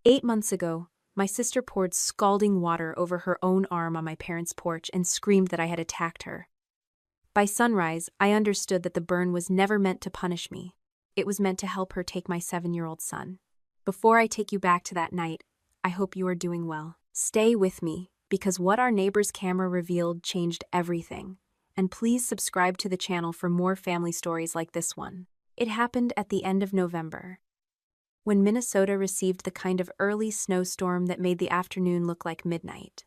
8 months ago, my sister poured scalding water over her own arm on my parents' porch and screamed that I had attacked her. By sunrise, I understood that the burn was never meant to punish me. It was meant to help her take my 7-year-old son. Before I take you back to that night, I hope you are doing well. Stay with me, because what our neighbor's camera revealed changed everything. And please subscribe to the channel for more family stories like this one. It happened at the end of November, when Minnesota received the kind of early snowstorm that made the afternoon look like midnight.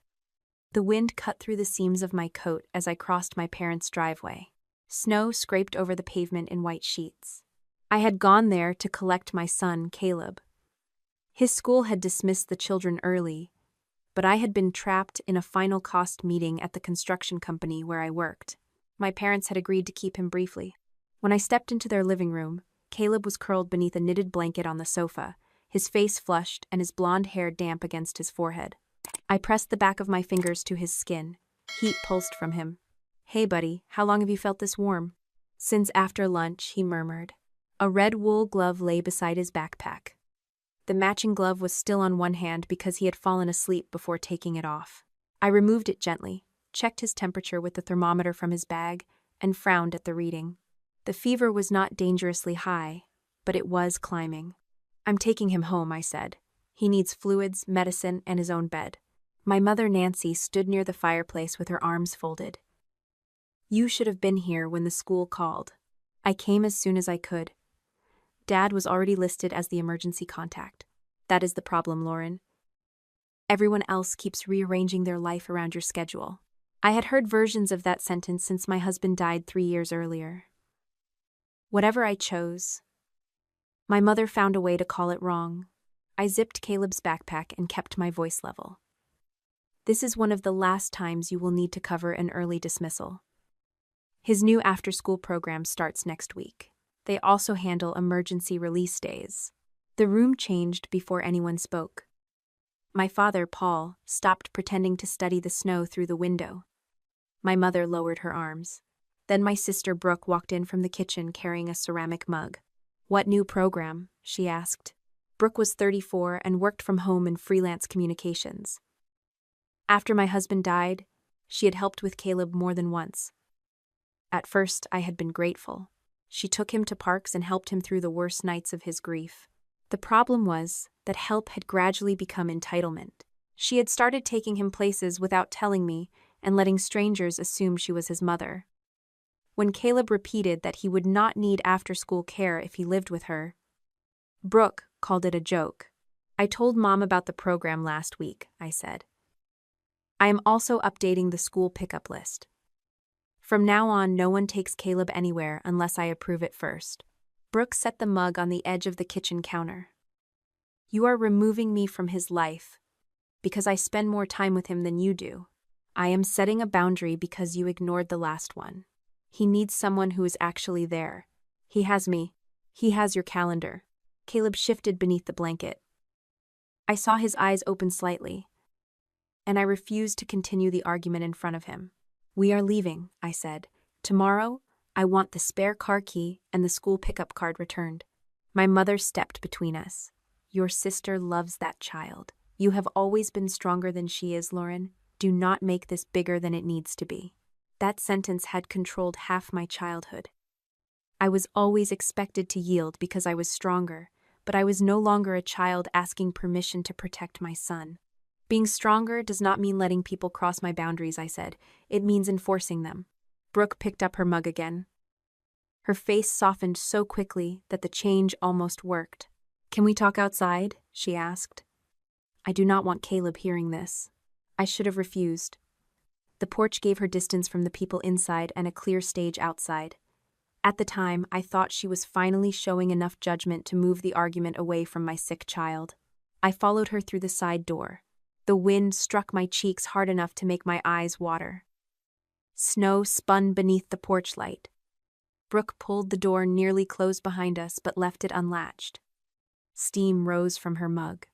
The wind cut through the seams of my coat as I crossed my parents' driveway. Snow scraped over the pavement in white sheets. I had gone there to collect my son, Caleb. His school had dismissed the children early, but I had been trapped in a final cost meeting at the construction company where I worked. My parents had agreed to keep him briefly. When I stepped into their living room, Caleb was curled beneath a knitted blanket on the sofa, his face flushed and his blonde hair damp against his forehead. I pressed the back of my fingers to his skin. Heat pulsed from him. "Hey, buddy, how long have you felt this warm?" "Since after lunch," he murmured. A red wool glove lay beside his backpack. The matching glove was still on one hand because he had fallen asleep before taking it off. I removed it gently, checked his temperature with the thermometer from his bag, and frowned at the reading. The fever was not dangerously high, but it was climbing. "I'm taking him home," I said. "He needs fluids, medicine, and his own bed." My mother, Nancy, stood near the fireplace with her arms folded. "You should have been here when the school called." I came as soon as I could. Dad was already listed as the emergency contact. "That is the problem, Lauren. Everyone else keeps rearranging their life around your schedule." I had heard versions of that sentence since my husband died 3 years earlier. Whatever I chose, my mother found a way to call it wrong. I zipped Caleb's backpack and kept my voice level. "This is one of the last times you will need to cover an early dismissal. His new after-school program starts next week. They also handle emergency release days." The room changed before anyone spoke. My father, Paul, stopped pretending to study the snow through the window. My mother lowered her arms. Then my sister Brooke walked in from the kitchen carrying a ceramic mug. "What new program?" she asked. Brooke was 34 and worked from home in freelance communications. After my husband died, she had helped with Caleb more than once. At first, I had been grateful. She took him to parks and helped him through the worst nights of his grief. The problem was that help had gradually become entitlement. She had started taking him places without telling me and letting strangers assume she was his mother. When Caleb repeated that he would not need after-school care if he lived with her, Brooke called it a joke. "I told Mom about the program last week," I said. "I am also updating the school pickup list. From now on, no one takes Caleb anywhere unless I approve it first." Brooke set the mug on the edge of the kitchen counter. "You are removing me from his life because I spend more time with him than you do. I am setting a boundary because you ignored the last one. He needs someone who is actually there. He has me. He has your calendar." Caleb shifted beneath the blanket. I saw his eyes open slightly, and I refused to continue the argument in front of him. "We are leaving," I said. "Tomorrow, I want the spare car key and the school pickup card returned." My mother stepped between us. "Your sister loves that child. You have always been stronger than she is, Lauren. Do not make this bigger than it needs to be." That sentence had controlled half my childhood. I was always expected to yield because I was stronger, but I was no longer a child asking permission to protect my son. "Being stronger does not mean letting people cross my boundaries," I said. "It means enforcing them." Brooke picked up her mug again. Her face softened so quickly that the change almost worked. "Can we talk outside?" she asked. I do not want Caleb hearing this. I should have refused. The porch gave her distance from the people inside and a clear stage outside. At the time, I thought she was finally showing enough judgment to move the argument away from my sick child. I followed her through the side door. The wind struck my cheeks hard enough to make my eyes water. Snow spun beneath the porch light. Brooke pulled the door nearly closed behind us but left it unlatched. Steam rose from her mug.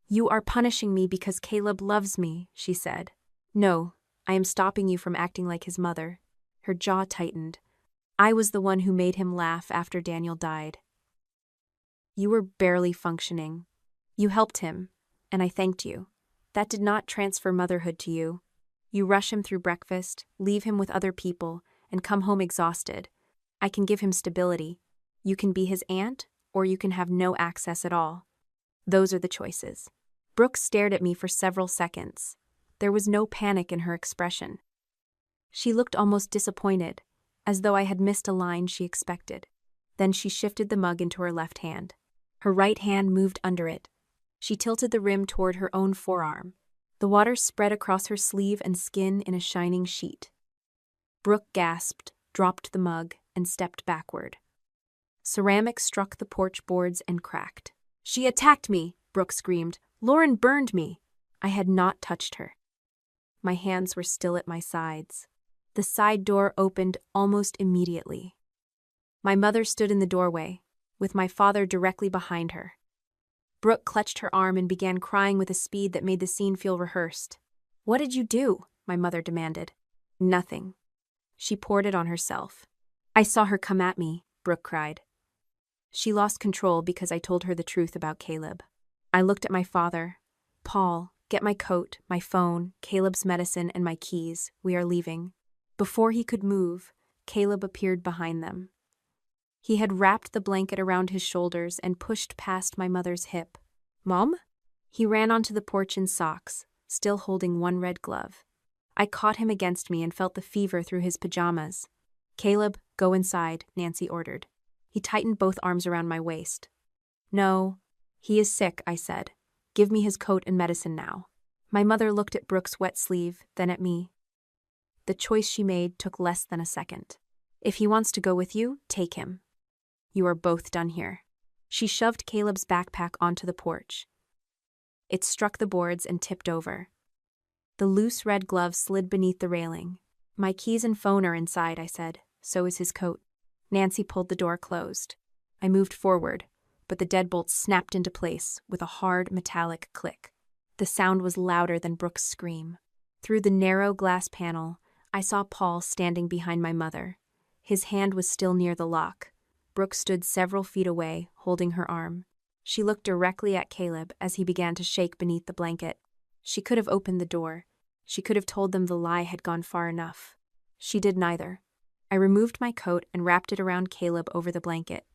"You are punishing me because Caleb loves me," she said. "No, I am stopping you from acting like his mother." Her jaw tightened. "I was the one who made him laugh after Daniel died. You were barely functioning. You helped him. and I thanked you. That did not transfer motherhood to you. You rush him through breakfast, leave him with other people, and come home exhausted. I can give him stability. You can be his aunt, or you can have no access at all. Those are the choices. Brooke stared at me for several seconds. There was no panic in her expression. She looked almost disappointed, as though I had missed a line she expected. Then she shifted the mug into her left hand. Her right hand moved under it. She tilted the rim toward her own forearm. The water spread across her sleeve and skin in a shining sheet. Brooke gasped, dropped the mug, and stepped backward. Ceramic struck the porch boards and cracked. "She attacked me!" Brooke screamed. "Lauren burned me!" I had not touched her. My hands were still at my sides. The side door opened almost immediately. My mother stood in the doorway, with my father directly behind her. Brooke clutched her arm and began crying with a speed that made the scene feel rehearsed. "What did you do?" my mother demanded. "Nothing." She poured it on herself. "I saw her come at me," Brooke cried. She lost control because I told her the truth about Caleb. I looked at my father. "Paul, get my coat, my phone, Caleb's medicine, and my keys. We are leaving." Before he could move, Caleb appeared behind them. He had wrapped the blanket around his shoulders and pushed past my mother's hip. "Mom?" He ran onto the porch in socks, still holding one red glove. I caught him against me and felt the fever through his pajamas. "Caleb, go inside," Nancy ordered. He tightened both arms around my waist. "No, he is sick," I said. "Give me his coat and medicine now." My mother looked at Brooke's wet sleeve, then at me. The choice she made took less than a second. "If he wants to go with you, take him. You are both done here." She shoved Caleb's backpack onto the porch. It struck the boards and tipped over. The loose red glove slid beneath the railing. "My keys and phone are inside," I said. "So is his coat." Nancy pulled the door closed. I moved forward, but the deadbolt snapped into place with a hard, metallic click. The sound was louder than Brooke's scream. Through the narrow glass panel, I saw Paul standing behind my mother. His hand was still near the lock. Brooke stood several feet away, holding her arm. She looked directly at Caleb as he began to shake beneath the blanket. She could have opened the door. She could have told them the lie had gone far enough. She did neither. I removed my coat and wrapped it around Caleb over the blanket.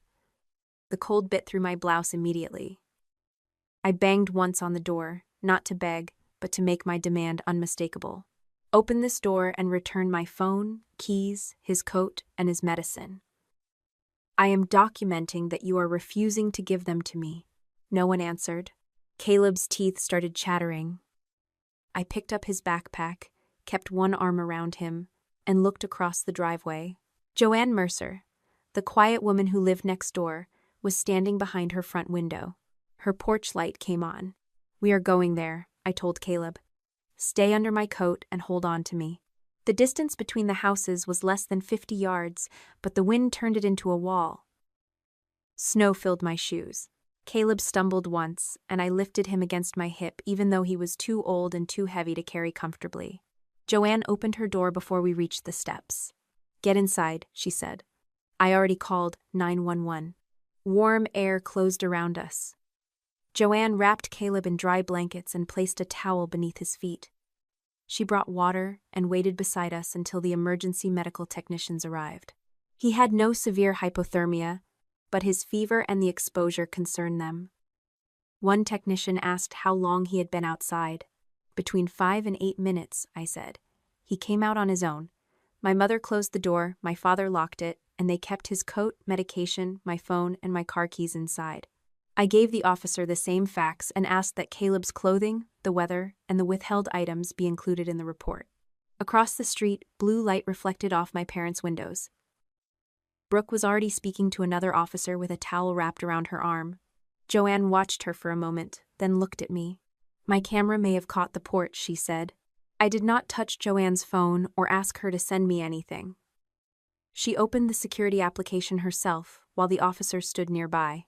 The cold bit through my blouse immediately. I banged once on the door, not to beg, but to make my demand unmistakable. "Open this door and return my phone, keys, his coat, and his medicine. I am documenting that you are refusing to give them to me." No one answered. Caleb's teeth started chattering. I picked up his backpack, kept one arm around him, and looked across the driveway. Joanne Mercer, the quiet woman who lived next door, was standing behind her front window. Her porch light came on. "We are going there," I told Caleb. "Stay under my coat and hold on to me." The distance between the houses was less than 50 yards, but the wind turned it into a wall. Snow filled my shoes. Caleb stumbled once, and I lifted him against my hip even though he was too old and too heavy to carry comfortably. Joanne opened her door before we reached the steps. "Get inside," she said. I already called 911. Warm air closed around us. Joanne wrapped Caleb in dry blankets and placed a towel beneath his feet. She brought water and waited beside us until the emergency medical technicians arrived. He had no severe hypothermia, but his fever and the exposure concerned them. One technician asked how long he had been outside. "Between 5 and 8 minutes," I said. "He came out on his own. My mother closed the door, my father locked it, and they kept his coat, medication, my phone, and my car keys inside." I gave the officer the same facts and asked that Caleb's clothing, the weather, and the withheld items be included in the report. Across the street, blue light reflected off my parents' windows. Brooke was already speaking to another officer with a towel wrapped around her arm. Joanne watched her for a moment, then looked at me. "My camera may have caught the porch," she said. I did not touch Joanne's phone or ask her to send me anything. She opened the security application herself while the officer stood nearby.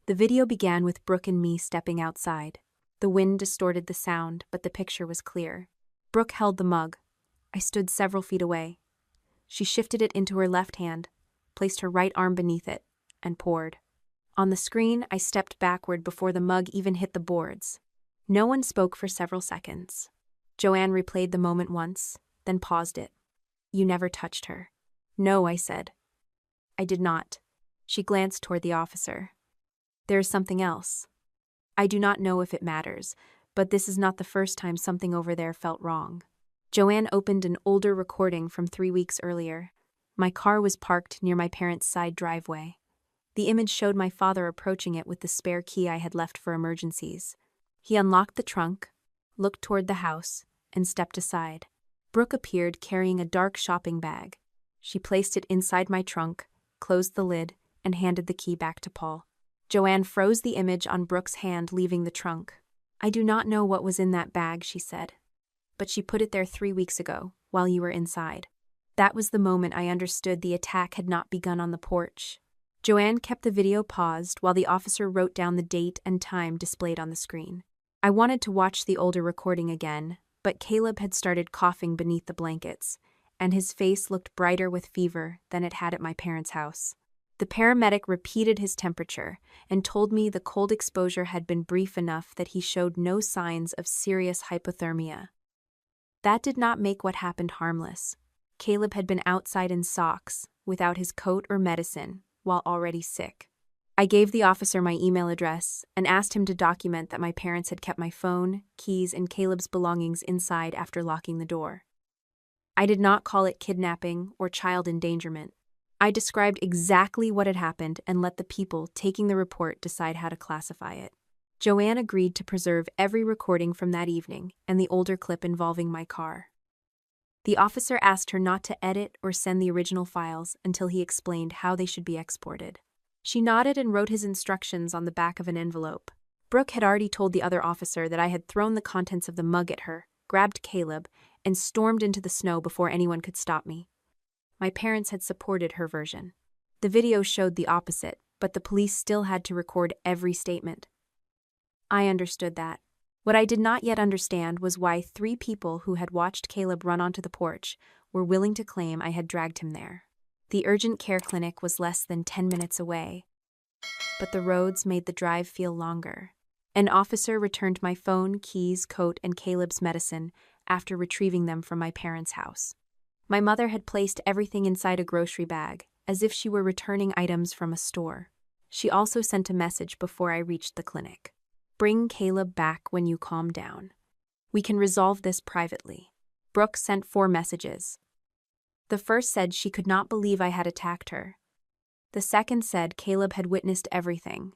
The video began with Brooke and me stepping outside. The wind distorted the sound, but the picture was clear. Brooke held the mug. I stood several feet away. She shifted it into her left hand, placed her right arm beneath it, and poured. On the screen, I stepped backward before the mug even hit the boards. No one spoke for several seconds. Joanne replayed the moment once, then paused it. You never touched her. No, I said. I did not. She glanced toward the officer. There is something else. I do not know if it matters, but this is not the first time something over there felt wrong. Joanne opened an older recording from 3 weeks earlier. My car was parked near my parents' side driveway. The image showed my father approaching it with the spare key I had left for emergencies. He unlocked the trunk, looked toward the house, and stepped aside. Brooke appeared carrying a dark shopping bag. She placed it inside my trunk, closed the lid, and handed the key back to Paul. Joanne froze the image on Brooke's hand leaving the trunk. I do not know what was in that bag, she said. But she put it there 3 weeks ago, while you were inside. That was the moment I understood the attack had not begun on the porch. Joanne kept the video paused while the officer wrote down the date and time displayed on the screen. I wanted to watch the older recording again, but Caleb had started coughing beneath the blankets, and his face looked brighter with fever than it had at my parents' house. The paramedic repeated his temperature and told me the cold exposure had been brief enough that he showed no signs of serious hypothermia. That did not make what happened harmless. Caleb had been outside in socks, without his coat or medicine, while already sick. I gave the officer my email address and asked him to document that my parents had kept my phone, keys, and Caleb's belongings inside after locking the door. I did not call it kidnapping or child endangerment. I described exactly what had happened and let the people taking the report decide how to classify it. Joanne agreed to preserve every recording from that evening and the older clip involving my car. The officer asked her not to edit or send the original files until he explained how they should be exported. She nodded and wrote his instructions on the back of an envelope. Brooke had already told the other officer that I had thrown the contents of the mug at her, grabbed Caleb, and stormed into the snow before anyone could stop me. My parents had supported her version. The video showed the opposite, but the police still had to record every statement. I understood that. What I did not yet understand was why 3 people who had watched Caleb run onto the porch were willing to claim I had dragged him there. The urgent care clinic was less than 10 minutes away, but the roads made the drive feel longer. An officer returned my phone, keys, coat, and Caleb's medicine after retrieving them from my parents' house. My mother had placed everything inside a grocery bag, as if she were returning items from a store. She also sent a message before I reached the clinic. Bring Caleb back when you calm down. We can resolve this privately. Brooke sent 4 messages. The first said she could not believe I had attacked her. The second said Caleb had witnessed everything.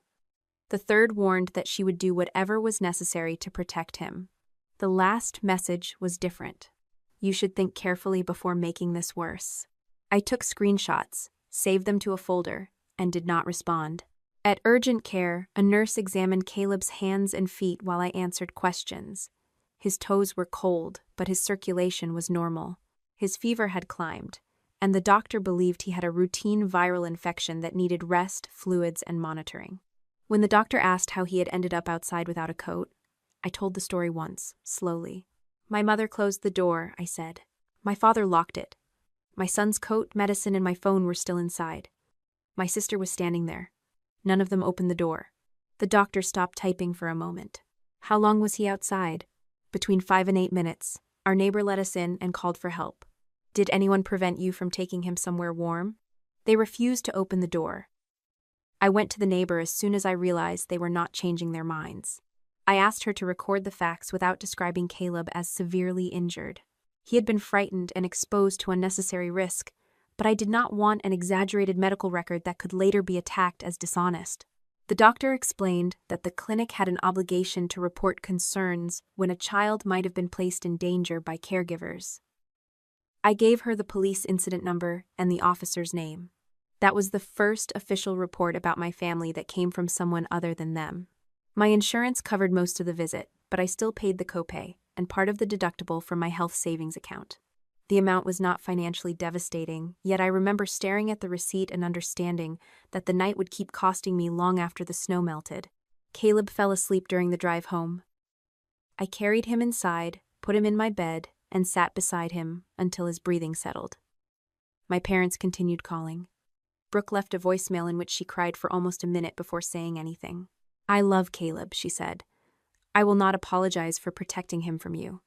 The third warned that she would do whatever was necessary to protect him. The last message was different. You should think carefully before making this worse. I took screenshots, saved them to a folder, and did not respond. At urgent care, a nurse examined Caleb's hands and feet while I answered questions. His toes were cold, but his circulation was normal. His fever had climbed, and the doctor believed he had a routine viral infection that needed rest, fluids, and monitoring. When the doctor asked how he had ended up outside without a coat, I told the story once, slowly. My mother closed the door, I said. My father locked it. My son's coat, medicine, and my phone were still inside. My sister was standing there. None of them opened the door. The doctor stopped typing for a moment. How long was he outside? Between 5 and 8 minutes. Our neighbor let us in and called for help. Did anyone prevent you from taking him somewhere warm? They refused to open the door. I went to the neighbor as soon as I realized they were not changing their minds. I asked her to record the facts without describing Caleb as severely injured. He had been frightened and exposed to unnecessary risk, but I did not want an exaggerated medical record that could later be attacked as dishonest. The doctor explained that the clinic had an obligation to report concerns when a child might have been placed in danger by caregivers. I gave her the police incident number and the officer's name. That was the first official report about my family that came from someone other than them. My insurance covered most of the visit, but I still paid the copay and part of the deductible from my health savings account. The amount was not financially devastating, yet I remember staring at the receipt and understanding that the night would keep costing me long after the snow melted. Caleb fell asleep during the drive home. I carried him inside, put him in my bed, and sat beside him until his breathing settled. My parents continued calling. Brooke left a voicemail in which she cried for almost a minute before saying anything. I love Caleb, she said. I will not apologize for protecting him from you.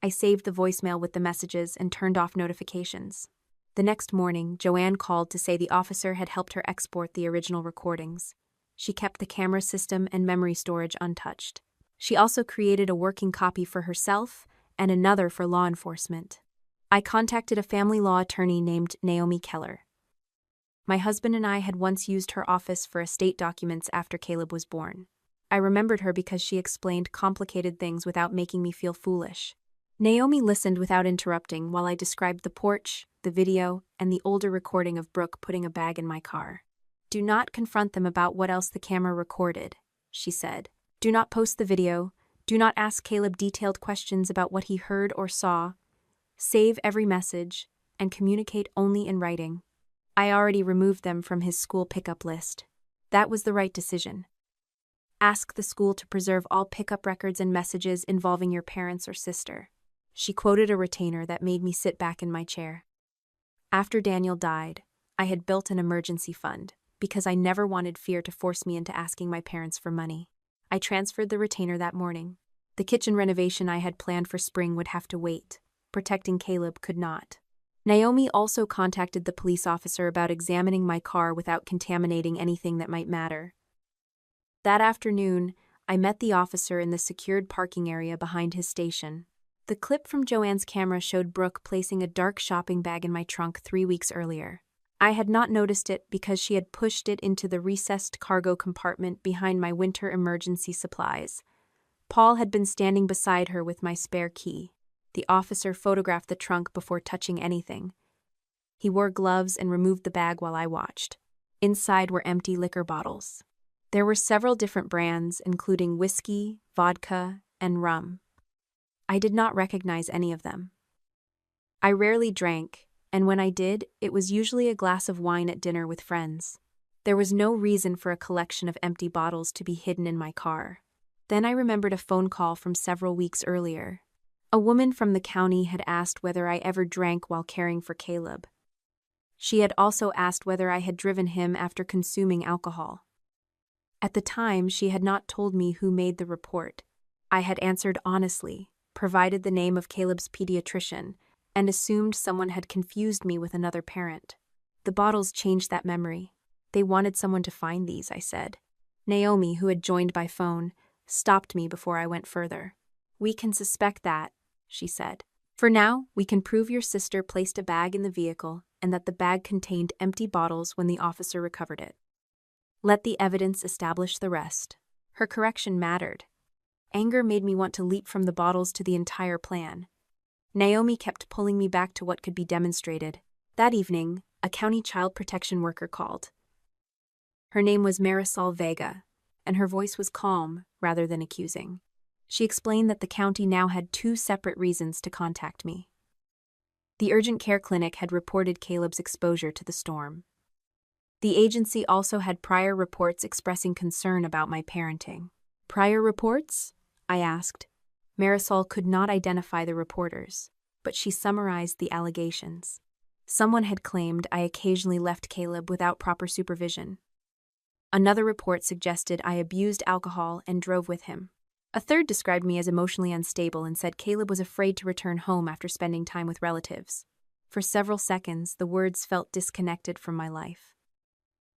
I saved the voicemail with the messages and turned off notifications. The next morning, Joanne called to say the officer had helped her export the original recordings. She kept the camera system and memory storage untouched. She also created a working copy for herself and another for law enforcement. I contacted a family law attorney named Naomi Keller. My husband and I had once used her office for estate documents after Caleb was born. I remembered her because she explained complicated things without making me feel foolish. Naomi listened without interrupting while I described the porch, the video, and the older recording of Brooke putting a bag in my car. Do not confront them about what else the camera recorded, she said. Do not post the video. Do not ask Caleb detailed questions about what he heard or saw. Save every message and communicate only in writing. I already removed them from his school pickup list. That was the right decision. Ask the school to preserve all pickup records and messages involving your parents or sister. She quoted a retainer that made me sit back in my chair. After Daniel died, I had built an emergency fund because I never wanted fear to force me into asking my parents for money. I transferred the retainer that morning. The kitchen renovation I had planned for spring would have to wait. Protecting Caleb could not. Naomi also contacted the police officer about examining my car without contaminating anything that might matter. That afternoon, I met the officer in the secured parking area behind his station. The clip from Joanne's camera showed Brooke placing a dark shopping bag in my trunk 3 weeks earlier. I had not noticed it because she had pushed it into the recessed cargo compartment behind my winter emergency supplies. Paul had been standing beside her with my spare key. The officer photographed the trunk before touching anything. He wore gloves and removed the bag while I watched. Inside were empty liquor bottles. There were several different brands, including whiskey, vodka, and rum. I did not recognize any of them. I rarely drank, and when I did, it was usually a glass of wine at dinner with friends. There was no reason for a collection of empty bottles to be hidden in my car. Then I remembered a phone call from several weeks earlier. A woman from the county had asked whether I ever drank while caring for Caleb. She had also asked whether I had driven him after consuming alcohol. At the time, she had not told me who made the report. I had answered honestly, provided the name of Caleb's pediatrician, and assumed someone had confused me with another parent. The bottles changed that memory. They wanted someone to find these, I said. Naomi, who had joined by phone, stopped me before I went further. We can suspect that, she said. For now, we can prove your sister placed a bag in the vehicle and that the bag contained empty bottles when the officer recovered it. Let the evidence establish the rest. Her correction mattered. Anger made me want to leap from the bottles to the entire plan. Naomi kept pulling me back to what could be demonstrated. That evening, a county child protection worker called. Her name was Marisol Vega, and her voice was calm rather than accusing. She explained that the county now had 2 separate reasons to contact me. The urgent care clinic had reported Caleb's exposure to the storm. The agency also had prior reports expressing concern about my parenting. Prior reports? I asked. Marisol could not identify the reporters, but she summarized the allegations. Someone had claimed I occasionally left Caleb without proper supervision. Another report suggested I abused alcohol and drove with him. A third described me as emotionally unstable and said Caleb was afraid to return home after spending time with relatives. For several seconds, the words felt disconnected from my life.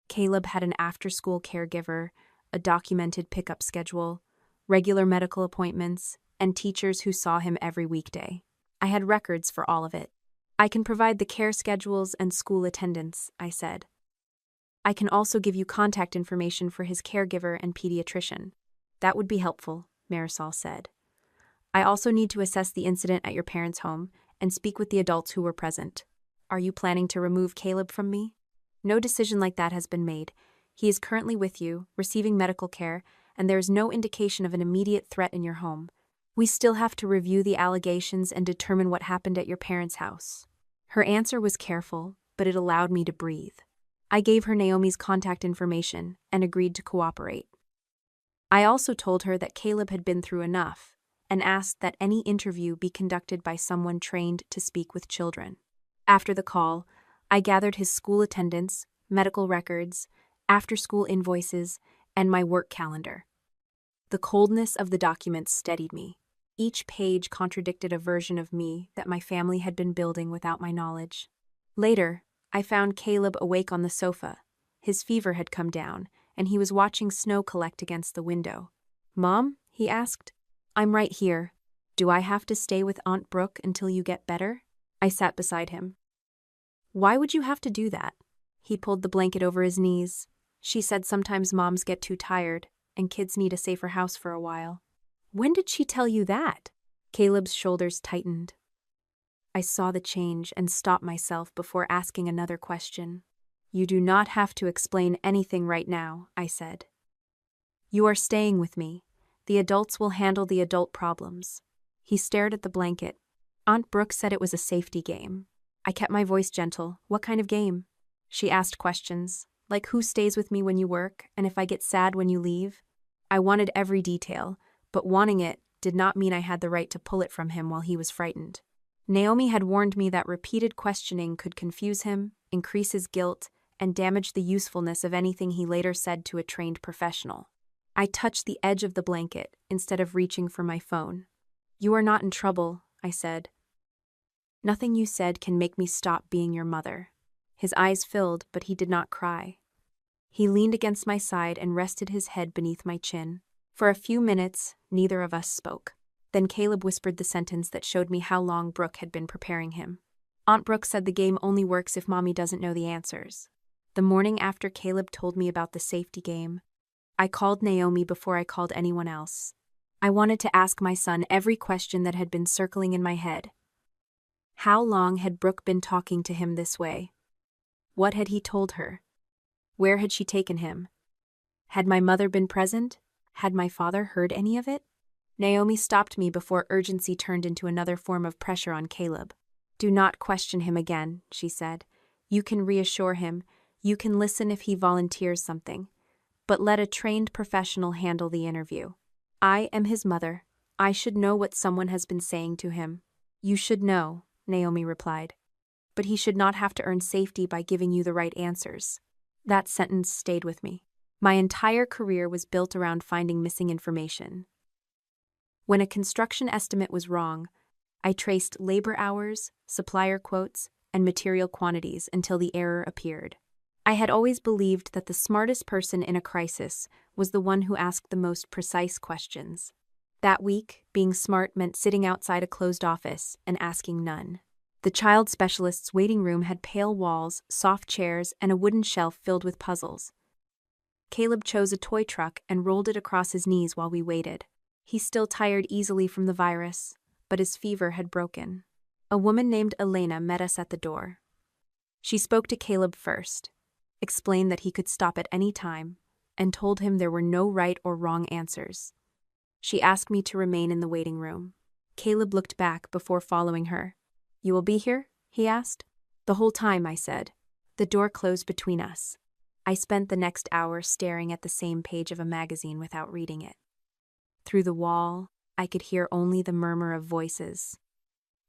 Caleb had an after-school caregiver, a documented pickup schedule, regular medical appointments, and teachers who saw him every weekday. I had records for all of it. I can provide the care schedules and school attendance, I said. I can also give you contact information for his caregiver and pediatrician. That would be helpful, Marisol said. I also need to assess the incident at your parents' home and speak with the adults who were present. Are you planning to remove Caleb from me? No decision like that has been made. He is currently with you, receiving medical care, and there is no indication of an immediate threat in your home. We still have to review the allegations and determine what happened at your parents' house. Her answer was careful, but it allowed me to breathe. I gave her Naomi's contact information and agreed to cooperate. I also told her that Caleb had been through enough and asked that any interview be conducted by someone trained to speak with children. After the call, I gathered his school attendance, medical records, after-school invoices, and my work calendar. The coldness of the documents steadied me. Each page contradicted a version of me that my family had been building without my knowledge. Later, I found Caleb awake on the sofa. His fever had come down, and he was watching snow collect against the window. "Mom?" he asked. "I'm right here. Do I have to stay with Aunt Brooke until you get better?" I sat beside him. "Why would you have to do that?" He pulled the blanket over his knees. "She said sometimes moms get too tired, and kids need a safer house for a while." "When did she tell you that?" Caleb's shoulders tightened. I saw the change and stopped myself before asking another question. "You do not have to explain anything right now," I said. "You are staying with me. The adults will handle the adult problems." He stared at the blanket. "Aunt Brooke said it was a safety game." I kept my voice gentle. "What kind of game?" She asked questions, like who stays with me when you work, and if I get sad when you leave. I wanted every detail, but wanting it did not mean I had the right to pull it from him while he was frightened. Naomi had warned me that repeated questioning could confuse him, increase his guilt, and damage the usefulness of anything he later said to a trained professional. I touched the edge of the blanket instead of reaching for my phone. "You are not in trouble," I said. "Nothing you said can make me stop being your mother." His eyes filled, but he did not cry. He leaned against my side and rested his head beneath my chin. For a few minutes, neither of us spoke. Then Caleb whispered the sentence that showed me how long Brooke had been preparing him. "Aunt Brooke said the game only works if Mommy doesn't know the answers." The morning after Caleb told me about the safety game, I called Naomi before I called anyone else. I wanted to ask my son every question that had been circling in my head. How long had Brooke been talking to him this way? What had he told her? Where had she taken him? Had my mother been present? Had my father heard any of it? Naomi stopped me before urgency turned into another form of pressure on Caleb. "Do not question him again," she said. "You can reassure him. You can listen if he volunteers something. But let a trained professional handle the interview. I am his mother. I should know what someone has been saying to him." "You should know," Naomi replied. "But he should not have to earn safety by giving you the right answers." That sentence stayed with me. My entire career was built around finding missing information. When a construction estimate was wrong, I traced labor hours, supplier quotes, and material quantities until the error appeared. I had always believed that the smartest person in a crisis was the one who asked the most precise questions. That week, being smart meant sitting outside a closed office and asking none. The child specialist's waiting room had pale walls, soft chairs, and a wooden shelf filled with puzzles. Caleb chose a toy truck and rolled it across his knees while we waited. He still tired easily from the virus, but his fever had broken. A woman named Elena met us at the door. She spoke to Caleb first, explained that he could stop at any time, and told him there were no right or wrong answers. She asked me to remain in the waiting room. Caleb looked back before following her. "You will be here?" he asked. "The whole time," I said. The door closed between us. I spent the next hour staring at the same page of a magazine without reading it. Through the wall, I could hear only the murmur of voices.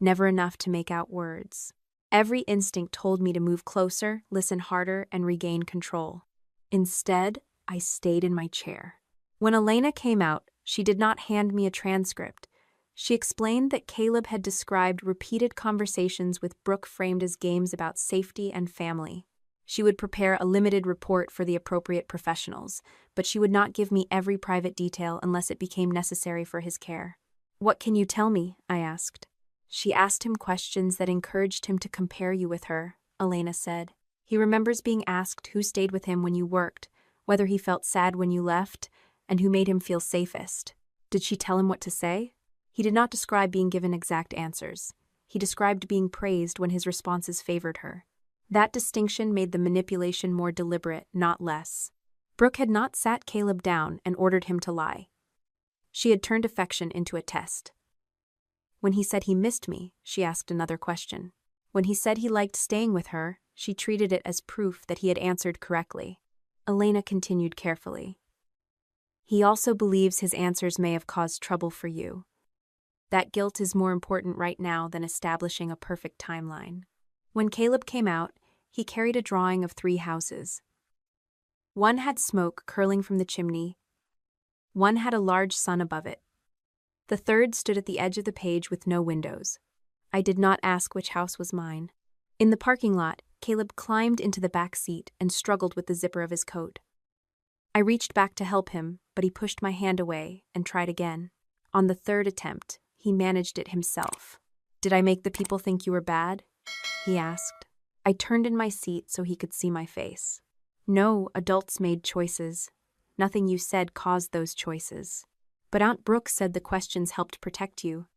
Never enough to make out words. Every instinct told me to move closer, listen harder, and regain control. Instead, I stayed in my chair. When Elena came out, she did not hand me a transcript. She explained that Caleb had described repeated conversations with Brooke framed as games about safety and family. She would prepare a limited report for the appropriate professionals, but she would not give me every private detail unless it became necessary for his care. "What can you tell me?" I asked. She asked him questions that encouraged him to compare you with her, Elena said. He remembers being asked who stayed with him when you worked, whether he felt sad when you left, and who made him feel safest. Did she tell him what to say? He did not describe being given exact answers. He described being praised when his responses favored her. That distinction made the manipulation more deliberate, not less. Brooke had not sat Caleb down and ordered him to lie. She had turned affection into a test. When he said he missed me, she asked another question. When he said he liked staying with her, she treated it as proof that he had answered correctly. Elena continued carefully. "He also believes his answers may have caused trouble for you. That guilt is more important right now than establishing a perfect timeline." When Caleb came out, he carried a drawing of 3 houses. One had smoke curling from the chimney. One had a large sun above it. The third stood at the edge of the page with no windows. I did not ask which house was mine. In the parking lot, Caleb climbed into the back seat and struggled with the zipper of his coat. I reached back to help him, but he pushed my hand away and tried again. On the third attempt, he managed it himself. "Did I make the people think you were bad?" he asked. I turned in my seat so he could see my face. "No, adults made choices. Nothing you said caused those choices. But Aunt Brooke said the questions helped protect you.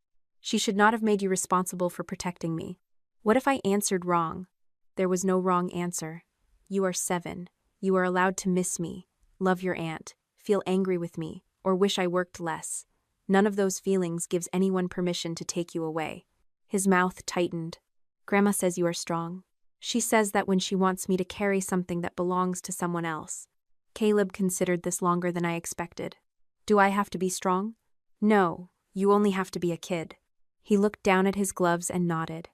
She should not have made you responsible for protecting me. What if I answered wrong?" "There was no wrong answer. You are 7. You are allowed to miss me, love your aunt, feel angry with me, or wish I worked less. None of those feelings gives anyone permission to take you away." His mouth tightened. "Grandma says you are strong. She says that when she wants me to carry something that belongs to someone else." Caleb considered this longer than I expected. "Do I have to be strong?" "No, you only have to be a kid." He looked down at his gloves and nodded.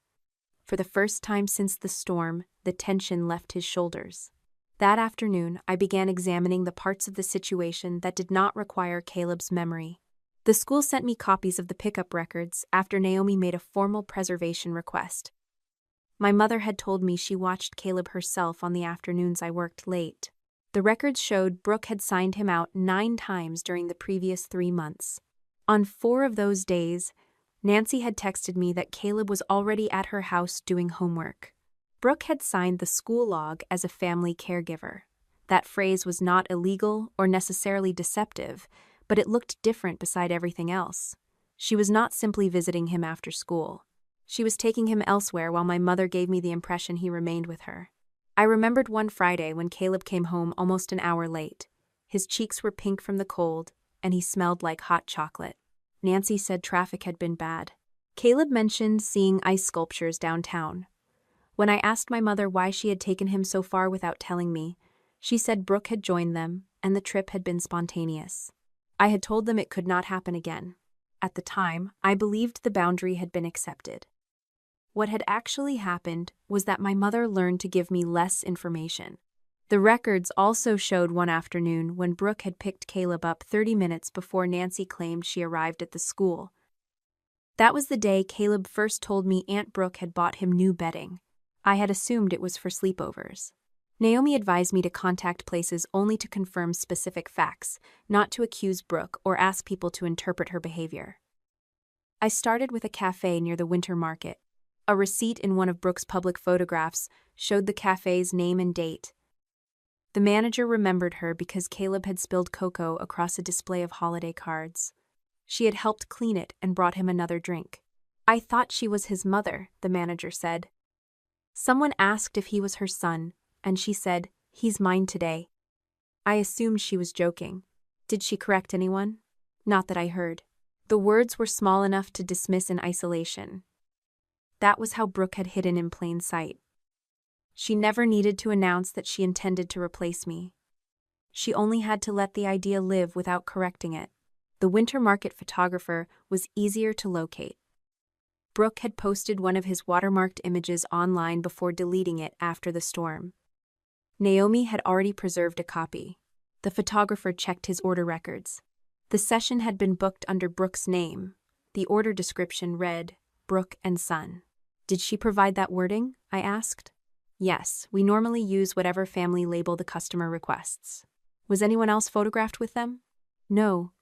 For the first time since the storm, the tension left his shoulders. That afternoon, I began examining the parts of the situation that did not require Caleb's memory. The school sent me copies of the pickup records after Naomi made a formal preservation request. My mother had told me she watched Caleb herself on the afternoons I worked late. The records showed Brooke had signed him out 9 times during the previous 3 months. On 4 of those days, Nancy had texted me that Caleb was already at her house doing homework. Brooke had signed the school log as a family caregiver. That phrase was not illegal or necessarily deceptive, but it looked different beside everything else. She was not simply visiting him after school. She was taking him elsewhere while my mother gave me the impression he remained with her. I remembered one Friday when Caleb came home almost an hour late. His cheeks were pink from the cold, and he smelled like hot chocolate. Nancy said traffic had been bad. Caleb mentioned seeing ice sculptures downtown. When I asked my mother why she had taken him so far without telling me, she said Brooke had joined them, and the trip had been spontaneous. I had told them it could not happen again. At the time, I believed the boundary had been accepted. What had actually happened was that my mother learned to give me less information. The records also showed one afternoon when Brooke had picked Caleb up 30 minutes before Nancy claimed she arrived at the school. That was the day Caleb first told me Aunt Brooke had bought him new bedding. I had assumed it was for sleepovers. Naomi advised me to contact places only to confirm specific facts, not to accuse Brooke or ask people to interpret her behavior. I started with a cafe near the winter market. A receipt in one of Brooke's public photographs showed the cafe's name and date. The manager remembered her because Caleb had spilled cocoa across a display of holiday cards. She had helped clean it and brought him another drink. "I thought she was his mother," the manager said. Someone asked if he was her son, and she said, "He's mine today." I assumed she was joking. Did she correct anyone? Not that I heard. The words were small enough to dismiss in isolation. That was how Brooke had hidden in plain sight. She never needed to announce that she intended to replace me. She only had to let the idea live without correcting it. The winter market photographer was easier to locate. Brooke had posted one of his watermarked images online before deleting it after the storm. Naomi had already preserved a copy. The photographer checked his order records. The session had been booked under Brooke's name. The order description read, "Brooke and Son." "Did she provide that wording?" I asked. "Yes, we normally use whatever family label the customer requests." "Was anyone else photographed with them?" "No.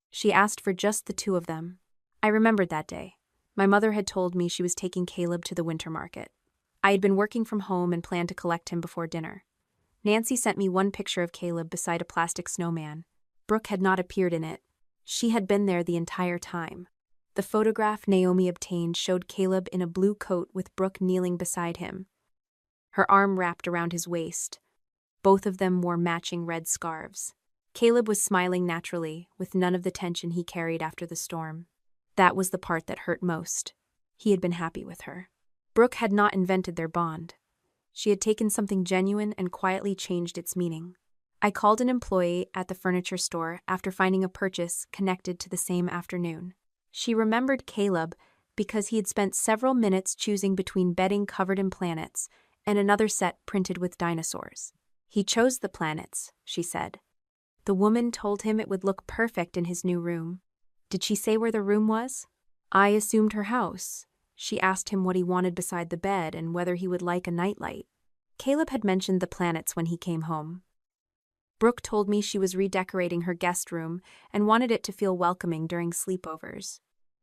She asked for just the 2 of them." I remembered that day. My mother had told me she was taking Caleb to the winter market. I had been working from home and planned to collect him before dinner. Nancy sent me one picture of Caleb beside a plastic snowman. Brooke had not appeared in it. She had been there the entire time. The photograph Naomi obtained showed Caleb in a blue coat with Brooke kneeling beside him. Her arm wrapped around his waist. Both of them wore matching red scarves. Caleb was smiling naturally, with none of the tension he carried after the storm. That was the part that hurt most. He had been happy with her. Brooke had not invented their bond. She had taken something genuine and quietly changed its meaning. I called an employee at the furniture store after finding a purchase connected to the same afternoon. She remembered Caleb because he had spent several minutes choosing between bedding covered in planets and another set printed with dinosaurs. "He chose the planets," she said. The woman told him it would look perfect in his new room. Did she say where the room was? I assumed her house. She asked him what he wanted beside the bed and whether he would like a nightlight. Caleb had mentioned the planets when he came home. Brooke told me she was redecorating her guest room and wanted it to feel welcoming during sleepovers.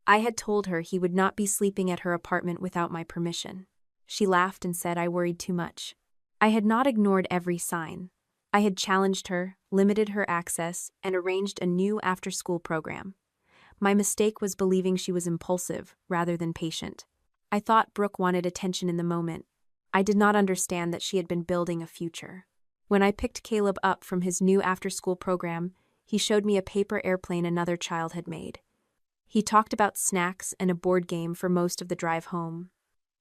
I had told her he would not be sleeping at her apartment without my permission. She laughed and said I worried too much. I had not ignored every sign. I had challenged her, limited her access, and arranged a new after-school program. My mistake was believing she was impulsive rather than patient. I thought Brooke wanted attention in the moment. I did not understand that she had been building a future. When I picked Caleb up from his new after-school program, he showed me a paper airplane another child had made. He talked about snacks and a board game for most of the drive home.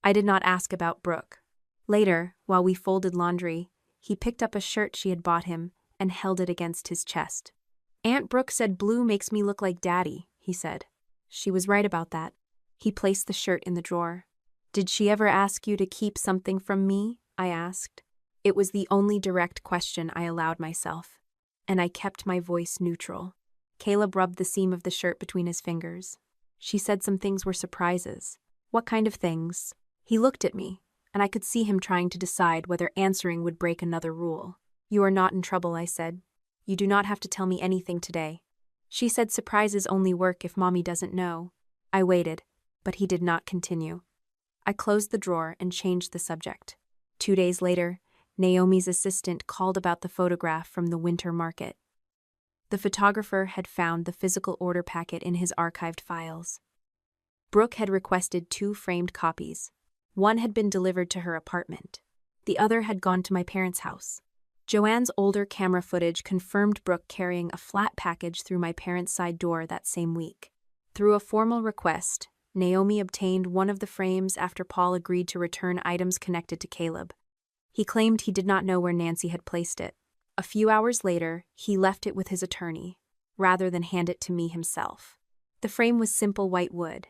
I did not ask about Brooke. Later, while we folded laundry, he picked up a shirt she had bought him and held it against his chest. Aunt Brooke said blue makes me look like Daddy, he said. She was right about that. He placed the shirt in the drawer. Did she ever ask you to keep something from me? I asked. It was the only direct question I allowed myself, and I kept my voice neutral. Caleb rubbed the seam of the shirt between his fingers. She said some things were surprises. What kind of things? He looked at me, and I could see him trying to decide whether answering would break another rule. You are not in trouble, I said. You do not have to tell me anything today. She said surprises only work if Mommy doesn't know. I waited, but he did not continue. I closed the drawer and changed the subject. 2 days later, Naomi's assistant called about the photograph from the winter market. The photographer had found the physical order packet in his archived files. Brooke had requested 2 framed copies. One had been delivered to her apartment. The other had gone to my parents' house. Joanne's older camera footage confirmed Brooke carrying a flat package through my parents' side door that same week. Through a formal request, Naomi obtained one of the frames after Paul agreed to return items connected to Caleb. He claimed he did not know where Nancy had placed it. A few hours later, he left it with his attorney, rather than hand it to me himself. The frame was simple white wood.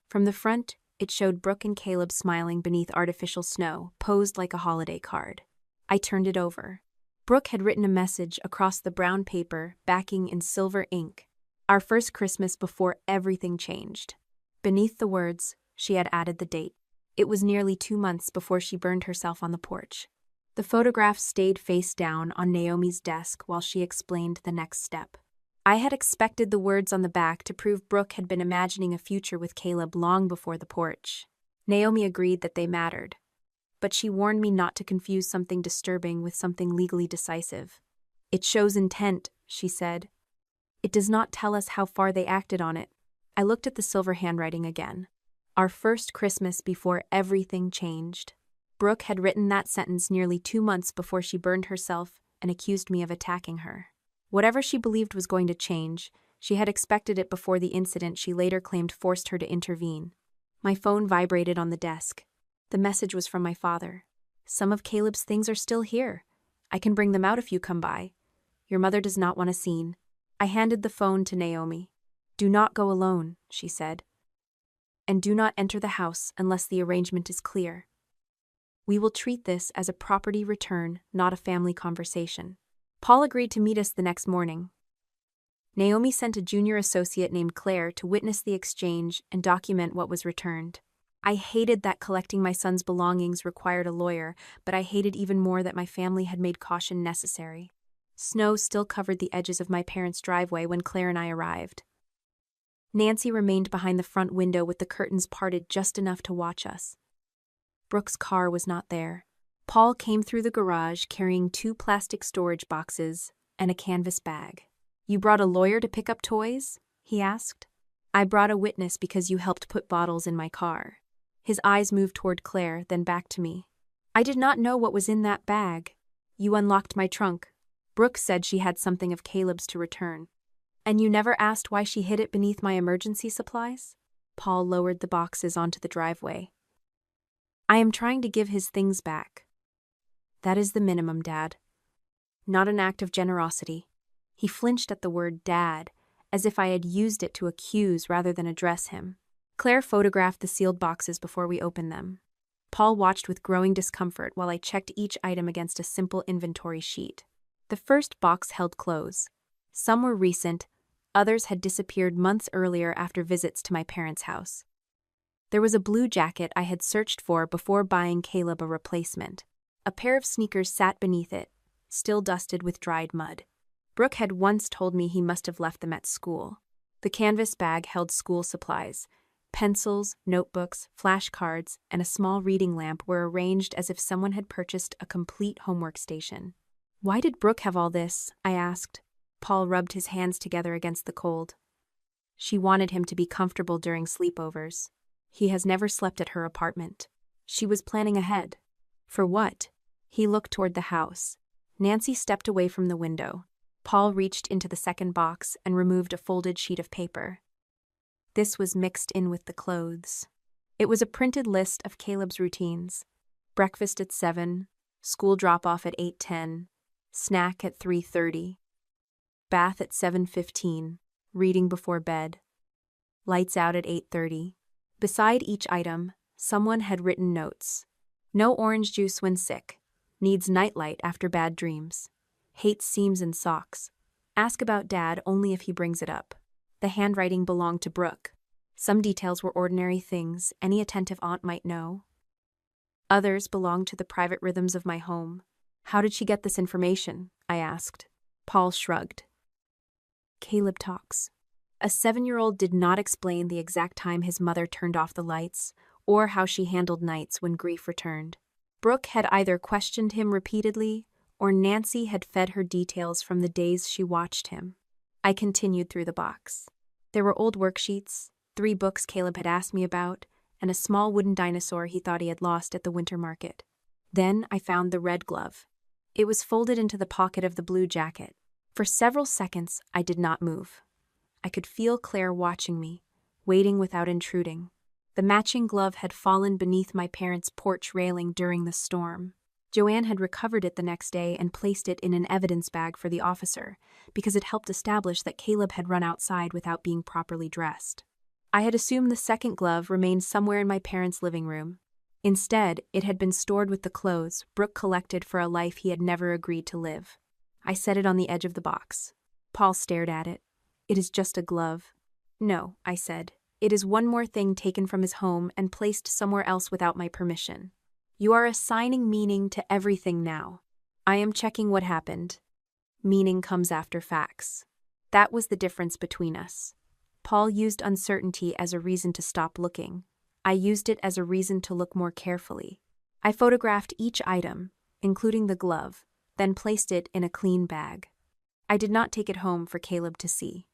From the front, it showed Brooke and Caleb smiling beneath artificial snow, posed like a holiday card. I turned it over. Brooke had written a message across the brown paper, backing in silver ink. Our first Christmas before everything changed. Beneath the words, she had added the date. It was nearly 2 months before she burned herself on the porch. The photograph stayed face down on Naomi's desk while she explained the next step. I had expected the words on the back to prove Brooke had been imagining a future with Caleb long before the porch. Naomi agreed that they mattered, but she warned me not to confuse something disturbing with something legally decisive. It shows intent, she said. It does not tell us how far they acted on it. I looked at the silver handwriting again. Our first Christmas before everything changed. Brooke had written that sentence nearly 2 months before she burned herself and accused me of attacking her. Whatever she believed was going to change, she had expected it before the incident she later claimed forced her to intervene. My phone vibrated on the desk. The message was from my father. Some of Caleb's things are still here. I can bring them out if you come by. Your mother does not want a scene. I handed the phone to Naomi. Do not go alone, she said. And do not enter the house unless the arrangement is clear. We will treat this as a property return, not a family conversation. Paul agreed to meet us the next morning. Naomi sent a junior associate named Claire to witness the exchange and document what was returned. I hated that collecting my son's belongings required a lawyer, but I hated even more that my family had made caution necessary. Snow still covered the edges of my parents' driveway when Claire and I arrived. Nancy remained behind the front window with the curtains parted just enough to watch us. Brooke's car was not there. Paul came through the garage carrying 2 plastic storage boxes and a canvas bag. You brought a lawyer to pick up toys? He asked. I brought a witness because you helped put bottles in my car. His eyes moved toward Claire, then back to me. I did not know what was in that bag. You unlocked my trunk. Brooke said she had something of Caleb's to return. And you never asked why she hid it beneath my emergency supplies? Paul lowered the boxes onto the driveway. I am trying to give his things back. That is the minimum, Dad. Not an act of generosity. He flinched at the word Dad, as if I had used it to accuse rather than address him. Claire photographed the sealed boxes before we opened them. Paul watched with growing discomfort while I checked each item against a simple inventory sheet. The first box held clothes. Some were recent, others had disappeared months earlier after visits to my parents' house. There was a blue jacket I had searched for before buying Caleb a replacement. A pair of sneakers sat beneath it, still dusted with dried mud. Brooke had once told me he must have left them at school. The canvas bag held school supplies. Pencils, notebooks, flashcards, and a small reading lamp were arranged as if someone had purchased a complete homework station. "Why did Brooke have all this?" I asked. Paul rubbed his hands together against the cold. "She wanted him to be comfortable during sleepovers. He has never slept at her apartment. She was planning ahead." "For what?" He looked toward the house. Nancy stepped away from the window. Paul reached into the second box and removed a folded sheet of paper. This was mixed in with the clothes. It was a printed list of Caleb's routines. Breakfast at 7, school drop-off at 8:10, snack at 3:30, bath at 7:15, reading before bed, lights out at 8:30. Beside each item, someone had written notes. No orange juice when sick. Needs nightlight after bad dreams. Hates seams in socks. Ask about Dad only if he brings it up. The handwriting belonged to Brooke. Some details were ordinary things any attentive aunt might know. Others belonged to the private rhythms of my home. "How did she get this information?" I asked. Paul shrugged. "Caleb talks." A 7-year-old did not explain the exact time his mother turned off the lights or how she handled nights when grief returned. Brooke had either questioned him repeatedly or Nancy had fed her details from the days she watched him. I continued through the box. There were old worksheets, 3 books Caleb had asked me about, and a small wooden dinosaur he thought he had lost at the winter market. Then I found the red glove. It was folded into the pocket of the blue jacket. For several seconds, I did not move. I could feel Claire watching me, waiting without intruding. The matching glove had fallen beneath my parents' porch railing during the storm. Joanne had recovered it the next day and placed it in an evidence bag for the officer, because it helped establish that Caleb had run outside without being properly dressed. I had assumed the second glove remained somewhere in my parents' living room. Instead, it had been stored with the clothes Brooke collected for a life he had never agreed to live. I set it on the edge of the box. Paul stared at it. "It is just a glove." "No," I said. "It is one more thing taken from his home and placed somewhere else without my permission. You are assigning meaning to everything now. I am checking what happened. Meaning comes after facts." That was the difference between us. Paul used uncertainty as a reason to stop looking. I used it as a reason to look more carefully. I photographed each item, including the glove, then placed it in a clean bag. I did not take it home for Caleb to see.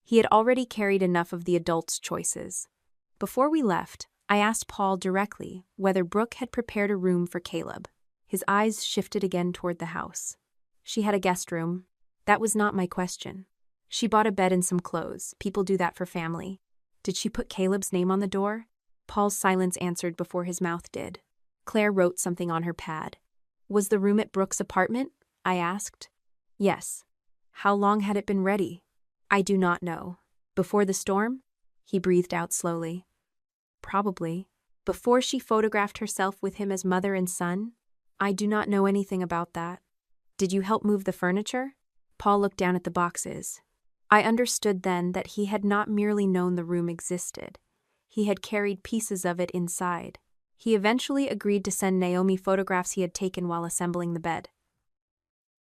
He had already carried enough of the adult's choices. Before we left, I asked Paul directly whether Brooke had prepared a room for Caleb. His eyes shifted again toward the house. "She had a guest room." That was not my question. "She bought a bed and some clothes. People do that for family." "Did she put Caleb's name on the door?" Paul's silence answered before his mouth did. Claire wrote something on her pad. "Was the room at Brooke's apartment?" I asked. "Yes." "How long had it been ready?" "I do not know." "Before the storm?" He breathed out slowly. "Probably." "Before she photographed herself with him as mother and son?" "I do not know anything about that." "Did you help move the furniture?" Paul looked down at the boxes. I understood then that he had not merely known the room existed. He had carried pieces of it inside. He eventually agreed to send Naomi photographs he had taken while assembling the bed.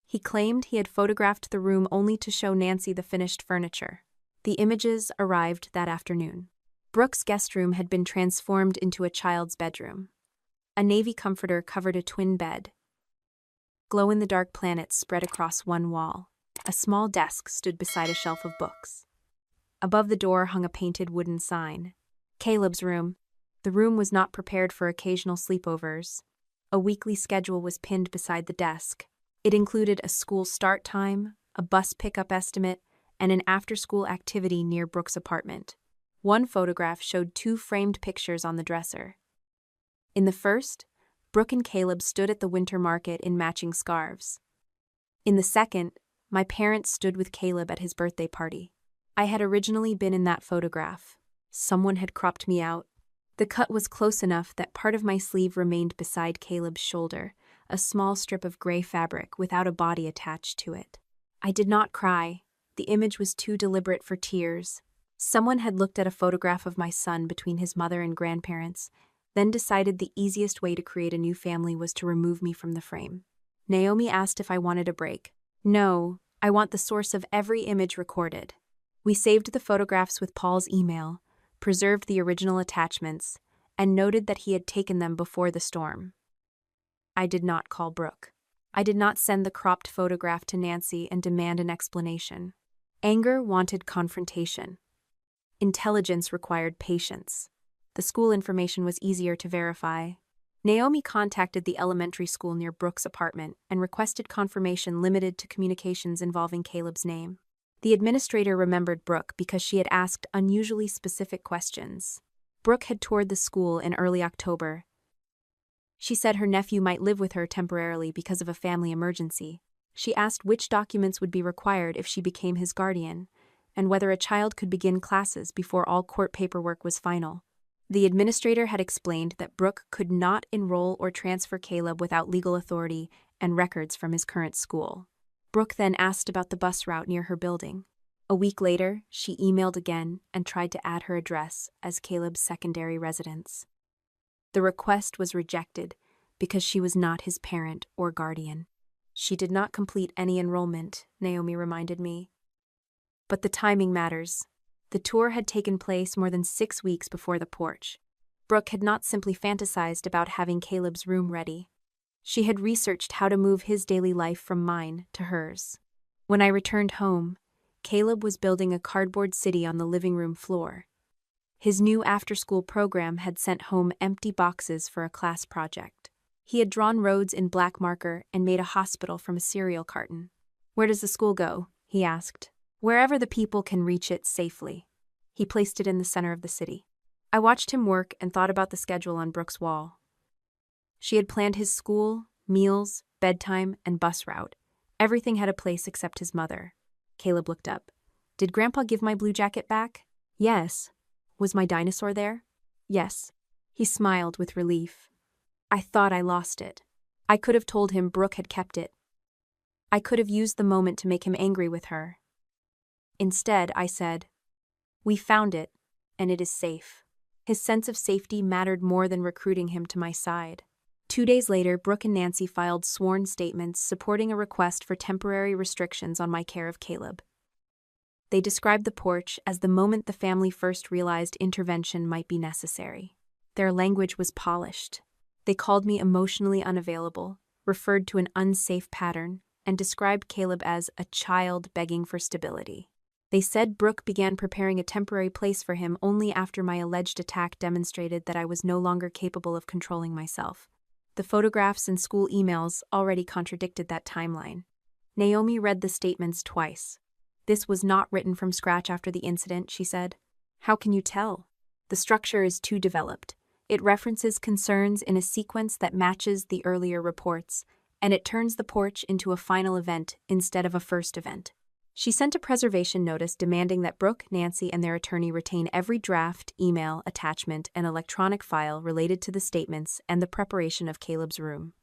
He claimed he had photographed the room only to show Nancy the finished furniture. The images arrived that afternoon. Brooke's guest room had been transformed into a child's bedroom. A navy comforter covered a twin bed. Glow-in-the-dark planets spread across one wall. A small desk stood beside a shelf of books. Above the door hung a painted wooden sign. Caleb's room. The room was not prepared for occasional sleepovers. A weekly schedule was pinned beside the desk. It included a school start time, a bus pickup estimate, and an after-school activity near Brooke's apartment. One photograph showed 2 framed pictures on the dresser. In the first, Brooke and Caleb stood at the winter market in matching scarves. In the second, my parents stood with Caleb at his birthday party. I had originally been in that photograph. Someone had cropped me out. The cut was close enough that part of my sleeve remained beside Caleb's shoulder, a small strip of gray fabric without a body attached to it. I did not cry. The image was too deliberate for tears. Someone had looked at a photograph of my son between his mother and grandparents, then decided the easiest way to create a new family was to remove me from the frame. Naomi asked if I wanted a break. No, I want the source of every image recorded. We saved the photographs with Paul's email, preserved the original attachments, and noted that he had taken them before the storm. I did not call Brooke. I did not send the cropped photograph to Nancy and demand an explanation. Anger wanted confrontation. Intelligence required patience. The school information was easier to verify. Naomi contacted the elementary school near Brooke's apartment and requested confirmation limited to communications involving Caleb's name. The administrator remembered Brooke because she had asked unusually specific questions. Brooke had toured the school in early October. She said her nephew might live with her temporarily because of a family emergency. She asked which documents would be required if she became his guardian, and whether a child could begin classes before all court paperwork was final. The administrator had explained that Brooke could not enroll or transfer Caleb without legal authority and records from his current school. Brooke then asked about the bus route near her building. A week later, she emailed again and tried to add her address as Caleb's secondary residence. The request was rejected because she was not his parent or guardian. She did not complete any enrollment, Naomi reminded me. But the timing matters. The tour had taken place more than 6 weeks before the porch. Brooke had not simply fantasized about having Caleb's room ready. She had researched how to move his daily life from mine to hers. When I returned home, Caleb was building a cardboard city on the living room floor. His new after-school program had sent home empty boxes for a class project. He had drawn roads in black marker and made a hospital from a cereal carton. "Where does the school go?" he asked. "Wherever the people can reach it safely." He placed it in the center of the city. I watched him work and thought about the schedule on Brooke's wall. She had planned his school, meals, bedtime, and bus route. Everything had a place except his mother. Caleb looked up. "Did Grandpa give my blue jacket back?" "Yes." "Was my dinosaur there?" "Yes." He smiled with relief. I thought I lost it. I could have told him Brooke had kept it. I could have used the moment to make him angry with her. Instead, I said, "We found it, and it is safe." His sense of safety mattered more than recruiting him to my side. 2 days later, Brooke and Nancy filed sworn statements supporting a request for temporary restrictions on my care of Caleb. They described the porch as the moment the family first realized intervention might be necessary. Their language was polished. They called me emotionally unavailable, referred to an unsafe pattern, and described Caleb as a child begging for stability. They said Brooke began preparing a temporary place for him only after my alleged attack demonstrated that I was no longer capable of controlling myself. The photographs and school emails already contradicted that timeline. Naomi read the statements twice. "This was not written from scratch after the incident," she said. "How can you tell? The structure is too developed. It references concerns in a sequence that matches the earlier reports, and it turns the porch into a final event instead of a first event." She sent a preservation notice demanding that Brooke, Nancy, and their attorney retain every draft, email, attachment, and electronic file related to the statements and the preparation of Caleb's room.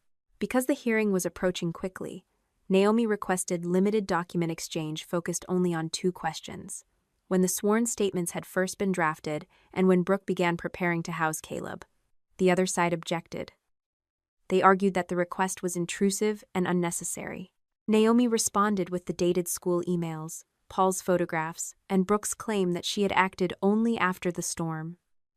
Because the hearing was approaching quickly, Naomi requested limited document exchange focused only on 2 questions: when the sworn statements had first been drafted and when Brooke began preparing to house Caleb. The other side objected. They argued that the request was intrusive and unnecessary. Naomi responded with the dated school emails, Paul's photographs, and Brooke's claim that she had acted only after the storm.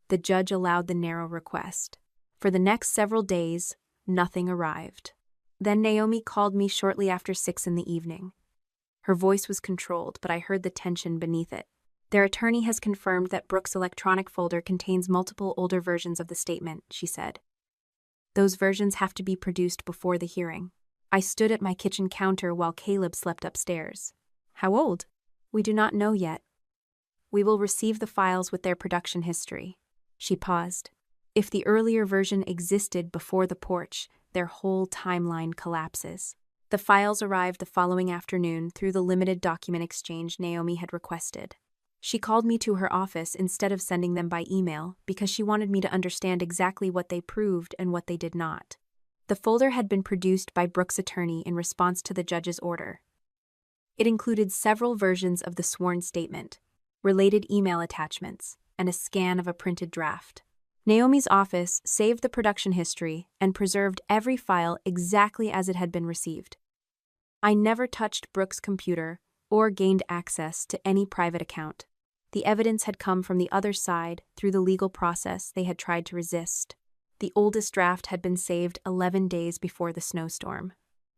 The judge allowed the narrow request. For the next several days, nothing arrived. Then Naomi called me shortly after 6 in the evening. Her voice was controlled, but I heard the tension beneath it. "Their attorney has confirmed that Brooke's electronic folder contains multiple older versions of the statement," she said. "Those versions have to be produced before the hearing." I stood at my kitchen counter while Caleb slept upstairs. "How old?" "We do not know yet. We will receive the files with their production history." She paused. If the earlier version existed before the porch, their whole timeline collapses. The files arrived the following afternoon through the limited document exchange Naomi had requested. She called me to her office instead of sending them by email because she wanted me to understand exactly what they proved and what they did not. The folder had been produced by Brooke's attorney in response to the judge's order. It included several versions of the sworn statement, related email attachments, and a scan of a printed draft. Naomi's office saved the production history and preserved every file exactly as it had been received. I never touched Brooke's computer or gained access to any private account. The evidence had come from the other side through the legal process they had tried to resist. The oldest draft had been saved 11 days before the snowstorm.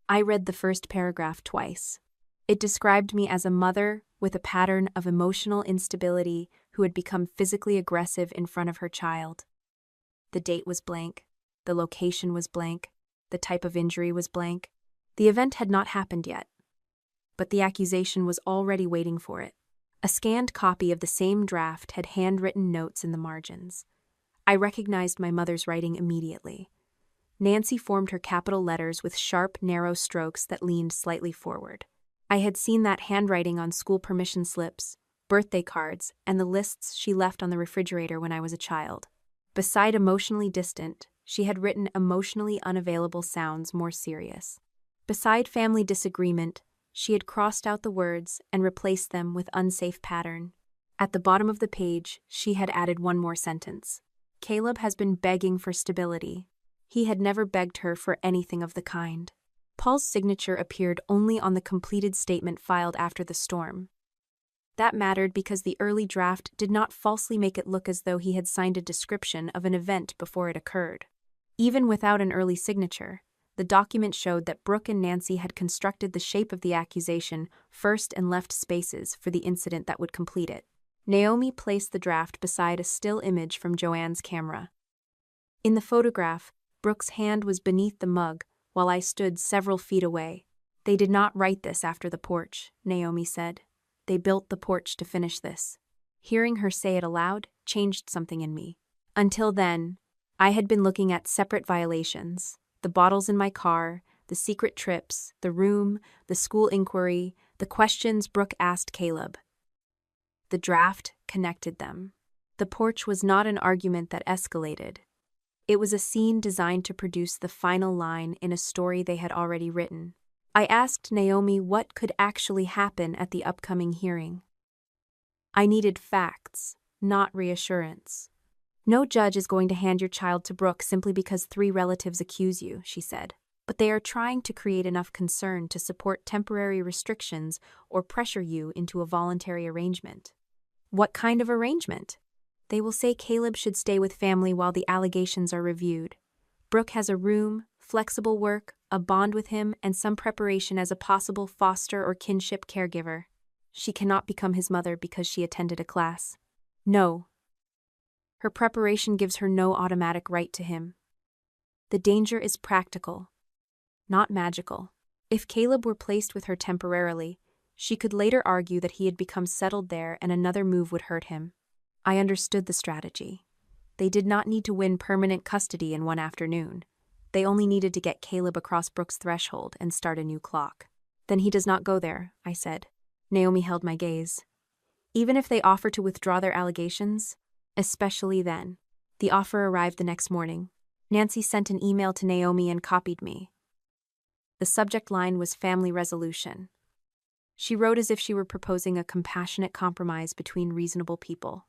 I read the first paragraph twice. It described me as a mother with a pattern of emotional instability who had become physically aggressive in front of her child. The date was blank. The location was blank. The type of injury was blank. The event had not happened yet, but the accusation was already waiting for it. A scanned copy of the same draft had handwritten notes in the margins. I recognized my mother's writing immediately. Nancy formed her capital letters with sharp, narrow strokes that leaned slightly forward. I had seen that handwriting on school permission slips, birthday cards, and the lists she left on the refrigerator when I was a child. Beside emotionally distant, she had written emotionally unavailable sounds more serious. Beside family disagreement, she had crossed out the words and replaced them with unsafe pattern. At the bottom of the page, she had added one more sentence. Caleb has been begging for stability. He had never begged her for anything of the kind. Paul's signature appeared only on the completed statement filed after the storm. That mattered because the early draft did not falsely make it look as though he had signed a description of an event before it occurred. Even without an early signature, the document showed that Brooke and Nancy had constructed the shape of the accusation first and left spaces for the incident that would complete it. Naomi placed the draft beside a still image from Joanne's camera. In the photograph, Brooke's hand was beneath the mug while I stood several feet away. They did not write this after the porch, Naomi said. They built the porch to finish this. Hearing her say it aloud changed something in me. Until then, I had been looking at separate violations. The bottles in my car, the secret trips, the room, the school inquiry, the questions Brooke asked Caleb. The draft connected them. The porch was not an argument that escalated. It was a scene designed to produce the final line in a story they had already written. I asked Naomi what could actually happen at the upcoming hearing. I needed facts, not reassurance. No judge is going to hand your child to Brooke simply because 3 relatives accuse you, she said. But they are trying to create enough concern to support temporary restrictions or pressure you into a voluntary arrangement. What kind of arrangement? They will say Caleb should stay with family while the allegations are reviewed. Brooke has a room, flexible work, a bond with him, and some preparation as a possible foster or kinship caregiver. She cannot become his mother because she attended a class. No. Her preparation gives her no automatic right to him. The danger is practical, not magical. If Caleb were placed with her temporarily, she could later argue that he had become settled there and another move would hurt him. I understood the strategy. They did not need to win permanent custody in one afternoon. They only needed to get Caleb across Brooke's threshold and start a new clock. Then he does not go there, I said. Naomi held my gaze. Even if they offer to withdraw their allegations, especially then. The offer arrived the next morning. Nancy sent an email to Naomi and copied me. The subject line was family resolution. She wrote as if she were proposing a compassionate compromise between reasonable people.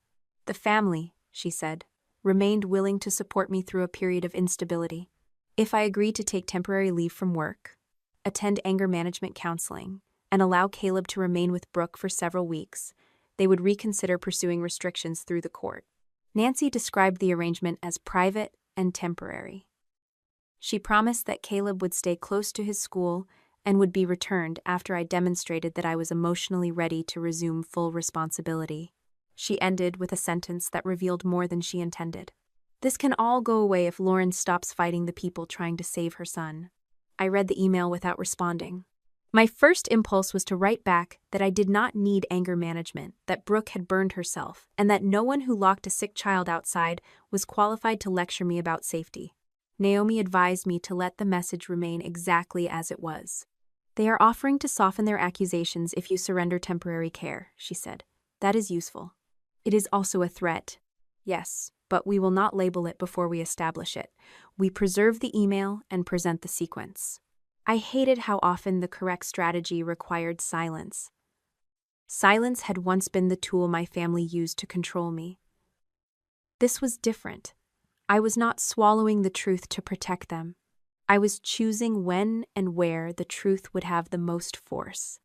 The family, she said, remained willing to support me through a period of instability. If I agreed to take temporary leave from work, attend anger management counseling, and allow Caleb to remain with Brooke for several weeks, they would reconsider pursuing restrictions through the court. Nancy described the arrangement as private and temporary. She promised that Caleb would stay close to his school and would be returned after I demonstrated that I was emotionally ready to resume full responsibility. She ended with a sentence that revealed more than she intended. This can all go away if Lauren stops fighting the people trying to save her son. I read the email without responding. My first impulse was to write back that I did not need anger management, that Brooke had burned herself, and that no one who locked a sick child outside was qualified to lecture me about safety. Naomi advised me to let the message remain exactly as it was. They are offering to soften their accusations if you surrender temporary care, she said. That is useful. It is also a threat. Yes, but we will not label it before we establish it. We preserve the email and present the sequence. I hated how often the correct strategy required silence. Silence had once been the tool my family used to control me. This was different. I was not swallowing the truth to protect them. I was choosing when and where the truth would have the most force.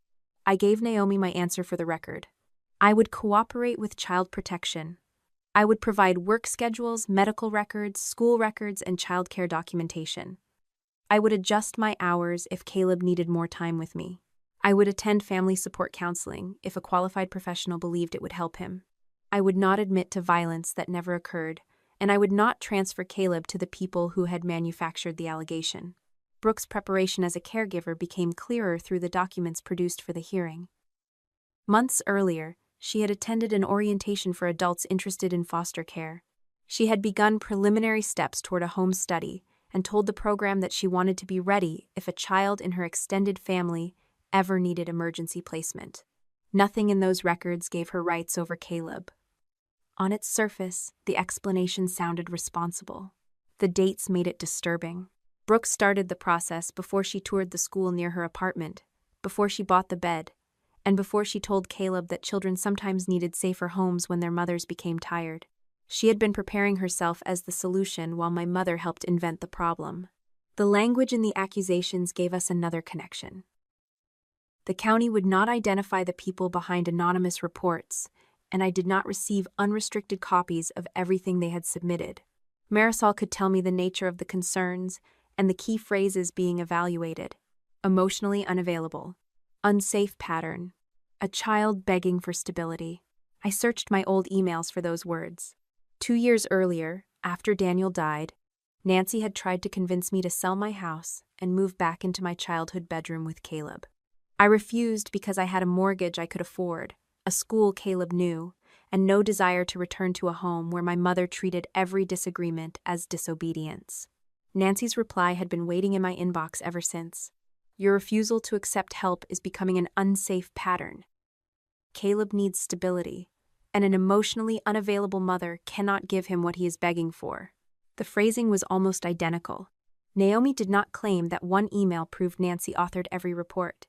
I gave Naomi my answer for the record. I would cooperate with child protection. I would provide work schedules, medical records, school records, and childcare documentation. I would adjust my hours if Caleb needed more time with me. I would attend family support counseling if a qualified professional believed it would help him. I would not admit to violence that never occurred, and I would not transfer Caleb to the people who had manufactured the allegation. Brooke's preparation as a caregiver became clearer through the documents produced for the hearing. Months earlier, she had attended an orientation for adults interested in foster care. She had begun preliminary steps toward a home study and told the program that she wanted to be ready if a child in her extended family ever needed emergency placement. Nothing in those records gave her rights over Caleb. On its surface, the explanation sounded responsible. The dates made it disturbing. Brooke started the process before she toured the school near her apartment, before she bought the bed, and before she told Caleb that children sometimes needed safer homes when their mothers became tired. She had been preparing herself as the solution while my mother helped invent the problem. The language in the accusations gave us another connection. The county would not identify the people behind anonymous reports, and I did not receive unrestricted copies of everything they had submitted. Marisol could tell me the nature of the concerns and the key phrases being evaluated. Emotionally unavailable. Unsafe pattern. A child begging for stability. I searched my old emails for those words. 2 years earlier, after Daniel died, Nancy had tried to convince me to sell my house and move back into my childhood bedroom with Caleb. I refused because I had a mortgage I could afford, a school Caleb knew, and no desire to return to a home where my mother treated every disagreement as disobedience. Nancy's reply had been waiting in my inbox ever since. Your refusal to accept help is becoming an unsafe pattern. Caleb needs stability, and an emotionally unavailable mother cannot give him what he is begging for. The phrasing was almost identical. Naomi did not claim that one email proved Nancy authored every report.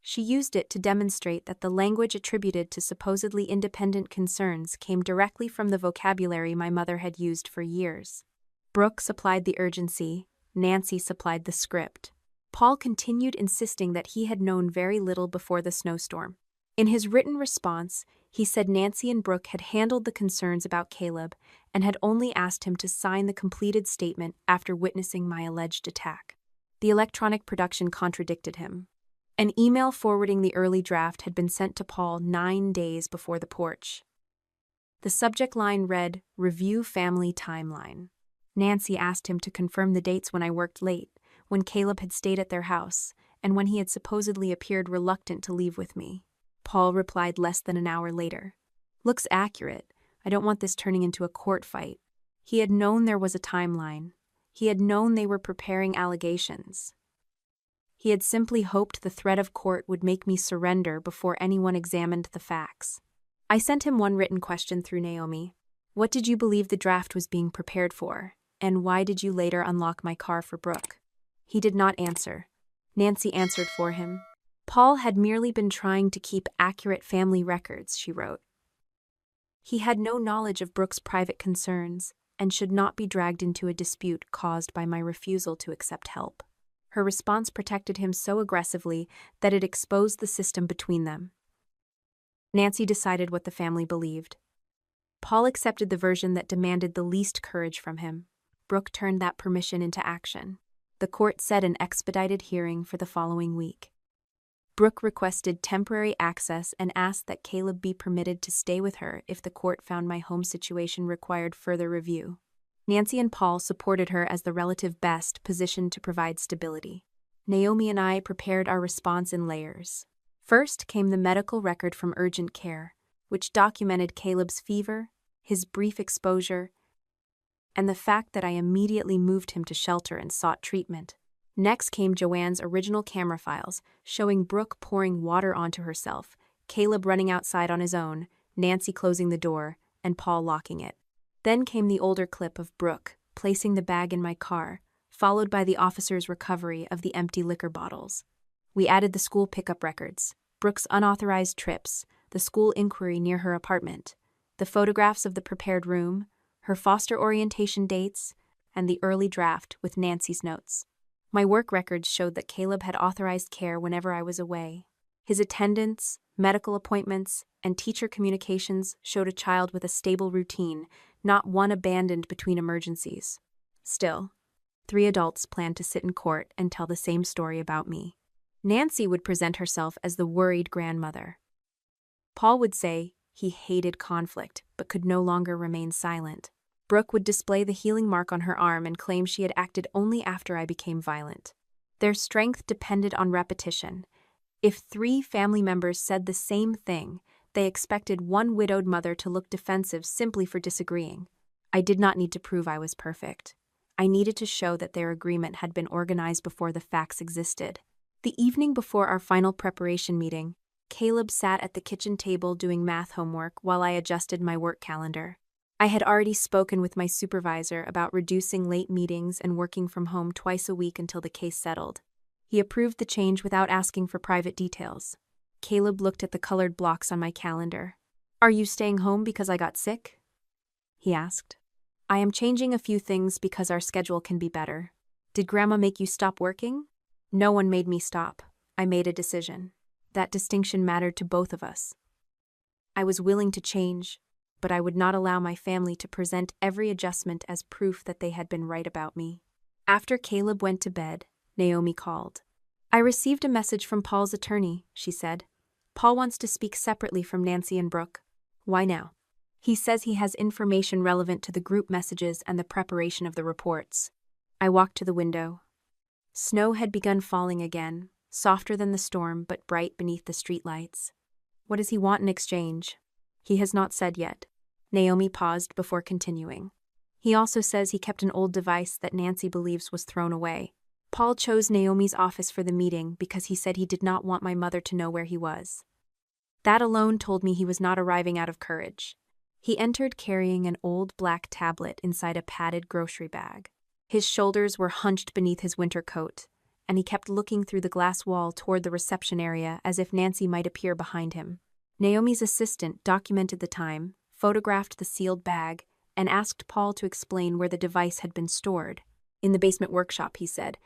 She used it to demonstrate that the language attributed to supposedly independent concerns came directly from the vocabulary my mother had used for years. Brooke supplied the urgency, Nancy supplied the script. Paul continued insisting that he had known very little before the snowstorm. In his written response, he said Nancy and Brooke had handled the concerns about Caleb and had only asked him to sign the completed statement after witnessing my alleged attack. The electronic production contradicted him. An email forwarding the early draft had been sent to Paul 9 days before the porch. The subject line read, "Review Family Timeline." Nancy asked him to confirm the dates when I worked late, when Caleb had stayed at their house, and when he had supposedly appeared reluctant to leave with me. Paul replied less than an hour later. Looks accurate. I don't want this turning into a court fight. He had known there was a timeline. He had known they were preparing allegations. He had simply hoped the threat of court would make me surrender before anyone examined the facts. I sent him one written question through Naomi. What did you believe the draft was being prepared for, and why did you later unlock my car for Brooke? He did not answer. Nancy answered for him. Paul had merely been trying to keep accurate family records, she wrote. He had no knowledge of Brooke's private concerns and should not be dragged into a dispute caused by my refusal to accept help. Her response protected him so aggressively that it exposed the system between them. Nancy decided what the family believed. Paul accepted the version that demanded the least courage from him. Brooke turned that permission into action. The court set an expedited hearing for the following week. Brooke requested temporary access and asked that Caleb be permitted to stay with her if the court found my home situation required further review. Nancy and Paul supported her as the relative best positioned to provide stability. Naomi and I prepared our response in layers. First came the medical record from urgent care, which documented Caleb's fever, his brief exposure, and the fact that I immediately moved him to shelter and sought treatment. Next came Joanne's original camera files, showing Brooke pouring water onto herself, Caleb running outside on his own, Nancy closing the door, and Paul locking it. Then came the older clip of Brooke, placing the bag in my car, followed by the officer's recovery of the empty liquor bottles. We added the school pickup records, Brooke's unauthorized trips, the school inquiry near her apartment, the photographs of the prepared room, her foster orientation dates, and the early draft with Nancy's notes. My work records showed that Caleb had authorized care whenever I was away. His attendance, medical appointments, and teacher communications showed a child with a stable routine, not one abandoned between emergencies. Still, 3 adults planned to sit in court and tell the same story about me. Nancy would present herself as the worried grandmother. Paul would say he hated conflict but could no longer remain silent. Brooke would display the healing mark on her arm and claim she had acted only after I became violent. Their strength depended on repetition. If 3 family members said the same thing, they expected one widowed mother to look defensive simply for disagreeing. I did not need to prove I was perfect. I needed to show that their agreement had been organized before the facts existed. The evening before our final preparation meeting, Caleb sat at the kitchen table doing math homework while I adjusted my work calendar. I had already spoken with my supervisor about reducing late meetings and working from home twice a week until the case settled. He approved the change without asking for private details. Caleb looked at the colored blocks on my calendar. "Are you staying home because I got sick?" he asked. "I am changing a few things because our schedule can be better." "Did Grandma make you stop working?" "No one made me stop. I made a decision. That distinction mattered to both of us. I was willing to change, but I would not allow my family to present every adjustment as proof that they had been right about me." After Caleb went to bed, Naomi called. "I received a message from Paul's attorney," she said. "Paul wants to speak separately from Nancy and Brooke." "Why now?" "He says he has information relevant to the group messages and the preparation of the reports." I walked to the window. Snow had begun falling again, softer than the storm but bright beneath the streetlights. "What does he want in exchange?" "He has not said yet." Naomi paused before continuing. "He also says he kept an old device that Nancy believes was thrown away. Paul chose Naomi's office for the meeting because he said he did not want my mother to know where he was." That alone told me he was not arriving out of courage. He entered carrying an old black tablet inside a padded grocery bag. His shoulders were hunched beneath his winter coat, and he kept looking through the glass wall toward the reception area as if Nancy might appear behind him. Naomi's assistant documented the time, photographed the sealed bag, and asked Paul to explain where the device had been stored. "In the basement workshop," he said.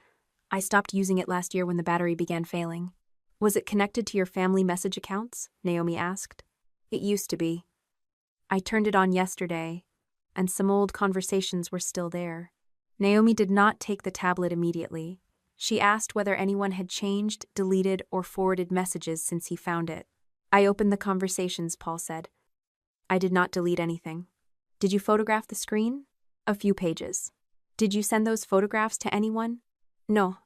"I stopped using it last year when the battery began failing." "Was it connected to your family message accounts?" Naomi asked. "It used to be. I turned it on yesterday, and some old conversations were still there." Naomi did not take the tablet immediately. She asked whether anyone had changed, deleted, or forwarded messages since he found it. "I opened the conversations," Paul said. "I did not delete anything." "Did you photograph the screen?" "A few pages." "Did you send those photographs to anyone?" "No."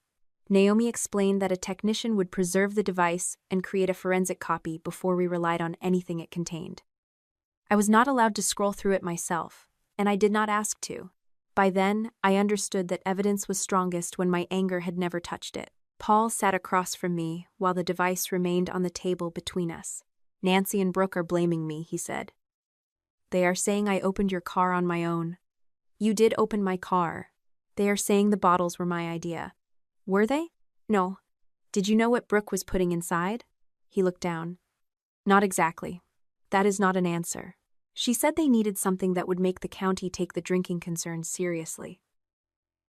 Naomi explained that a technician would preserve the device and create a forensic copy before we relied on anything it contained. I was not allowed to scroll through it myself, and I did not ask to. By then, I understood that evidence was strongest when my anger had never touched it. Paul sat across from me while the device remained on the table between us. "Nancy and Brooke are blaming me," he said. "They are saying I opened your car on my own." "You did open my car." "They are saying the bottles were my idea." "Were they?" "No." "Did you know what Brooke was putting inside?" He looked down. "Not exactly. That is not an answer. She said they needed something that would make the county take the drinking concerns seriously."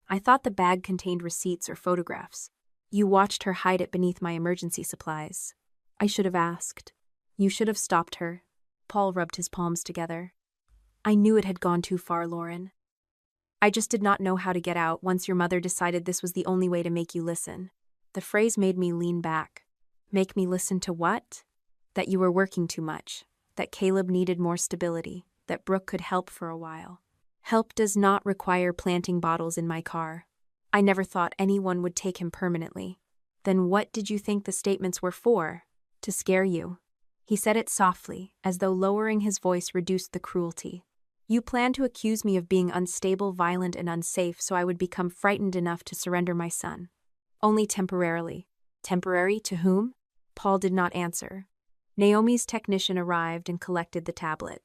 "I thought the bag contained receipts or photographs." "You watched her hide it beneath my emergency supplies." "I should have asked." "You should have stopped her." Paul rubbed his palms together. "I knew it had gone too far, Lauren. I just did not know how to get out once your mother decided this was the only way to make you listen." The phrase made me lean back. "Make me listen to what?" "That you were working too much. That Caleb needed more stability, that Brooke could help for a while." "Help does not require planting bottles in my car. I never thought anyone would take him permanently." "Then what did you think the statements were for?" "To scare you." He said it softly, as though lowering his voice reduced the cruelty. "You plan to accuse me of being unstable, violent, and unsafe so I would become frightened enough to surrender my son. Only temporarily." "Temporary to whom?" Paul did not answer. Naomi's technician arrived and collected the tablet.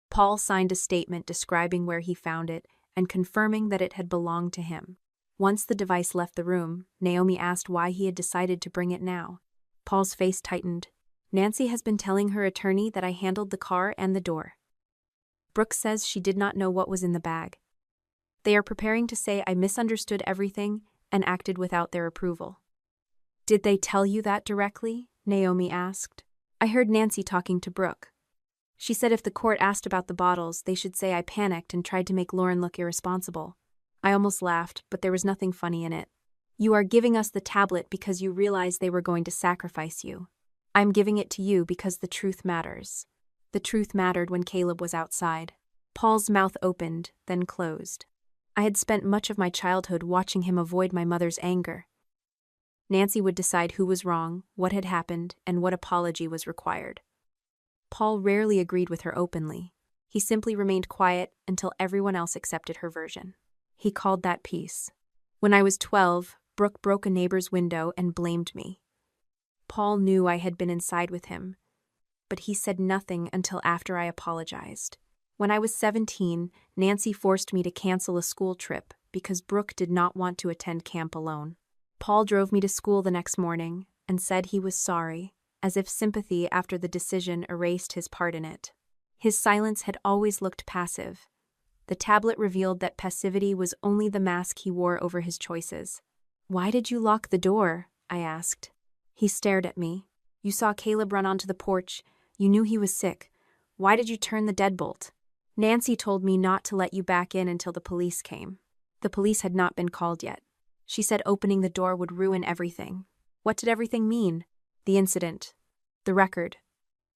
Paul signed a statement describing where he found it and confirming that it had belonged to him. Once the device left the room, Naomi asked why he had decided to bring it now. Paul's face tightened. Nancy has been telling her attorney that I handled the car and the door. Brooke says she did not know what was in the bag. They are preparing to say I misunderstood everything and acted without their approval. Did they tell you that directly? Naomi asked. I heard Nancy talking to Brooke. She said if the court asked about the bottles, they should say I panicked and tried to make Lauren look irresponsible. I almost laughed, but there was nothing funny in it. You are giving us the tablet because you realized they were going to sacrifice you. I'm giving it to you because the truth matters. The truth mattered when Caleb was outside. Paul's mouth opened, then closed. I had spent much of my childhood watching him avoid my mother's anger. Nancy would decide who was wrong, what had happened, and what apology was required. Paul rarely agreed with her openly. He simply remained quiet until everyone else accepted her version. He called that peace. When I was 12, Brooke broke a neighbor's window and blamed me. Paul knew I had been inside with him, but he said nothing until after I apologized. When I was 17, Nancy forced me to cancel a school trip because Brooke did not want to attend camp alone. Paul drove me to school the next morning and said he was sorry, as if sympathy after the decision erased his part in it. His silence had always looked passive. The tablet revealed that passivity was only the mask he wore over his choices. Why did you lock the door? I asked. He stared at me. You saw Caleb run onto the porch. You knew he was sick. Why did you turn the deadbolt? Nancy told me not to let you back in until the police came. The police had not been called yet. She said opening the door would ruin everything. What did everything mean? The incident. The record.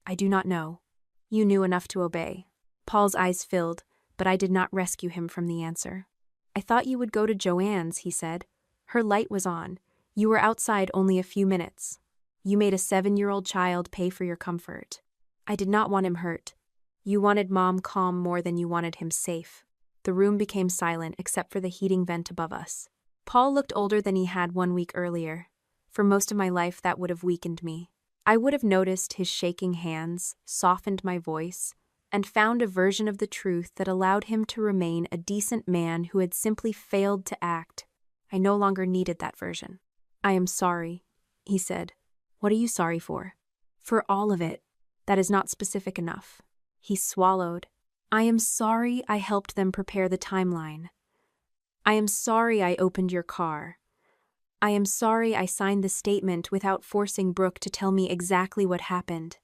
I do not know. You knew enough to obey. Paul's eyes filled, but I did not rescue him from the answer. I thought you would go to Joanne's, he said. Her light was on. You were outside only a few minutes. You made a 7-year-old child pay for your comfort. I did not want him hurt. You wanted Mom calm more than you wanted him safe. The room became silent except for the heating vent above us. Paul looked older than he had 1 week earlier. For most of my life, that would have weakened me. I would have noticed his shaking hands, softened my voice, and found a version of the truth that allowed him to remain a decent man who had simply failed to act. I no longer needed that version. I am sorry, he said. What are you sorry for? For all of it. That is not specific enough. He swallowed. I am sorry I helped them prepare the timeline. I am sorry I opened your car. I am sorry I signed the statement without forcing Brooke to tell me exactly what happened.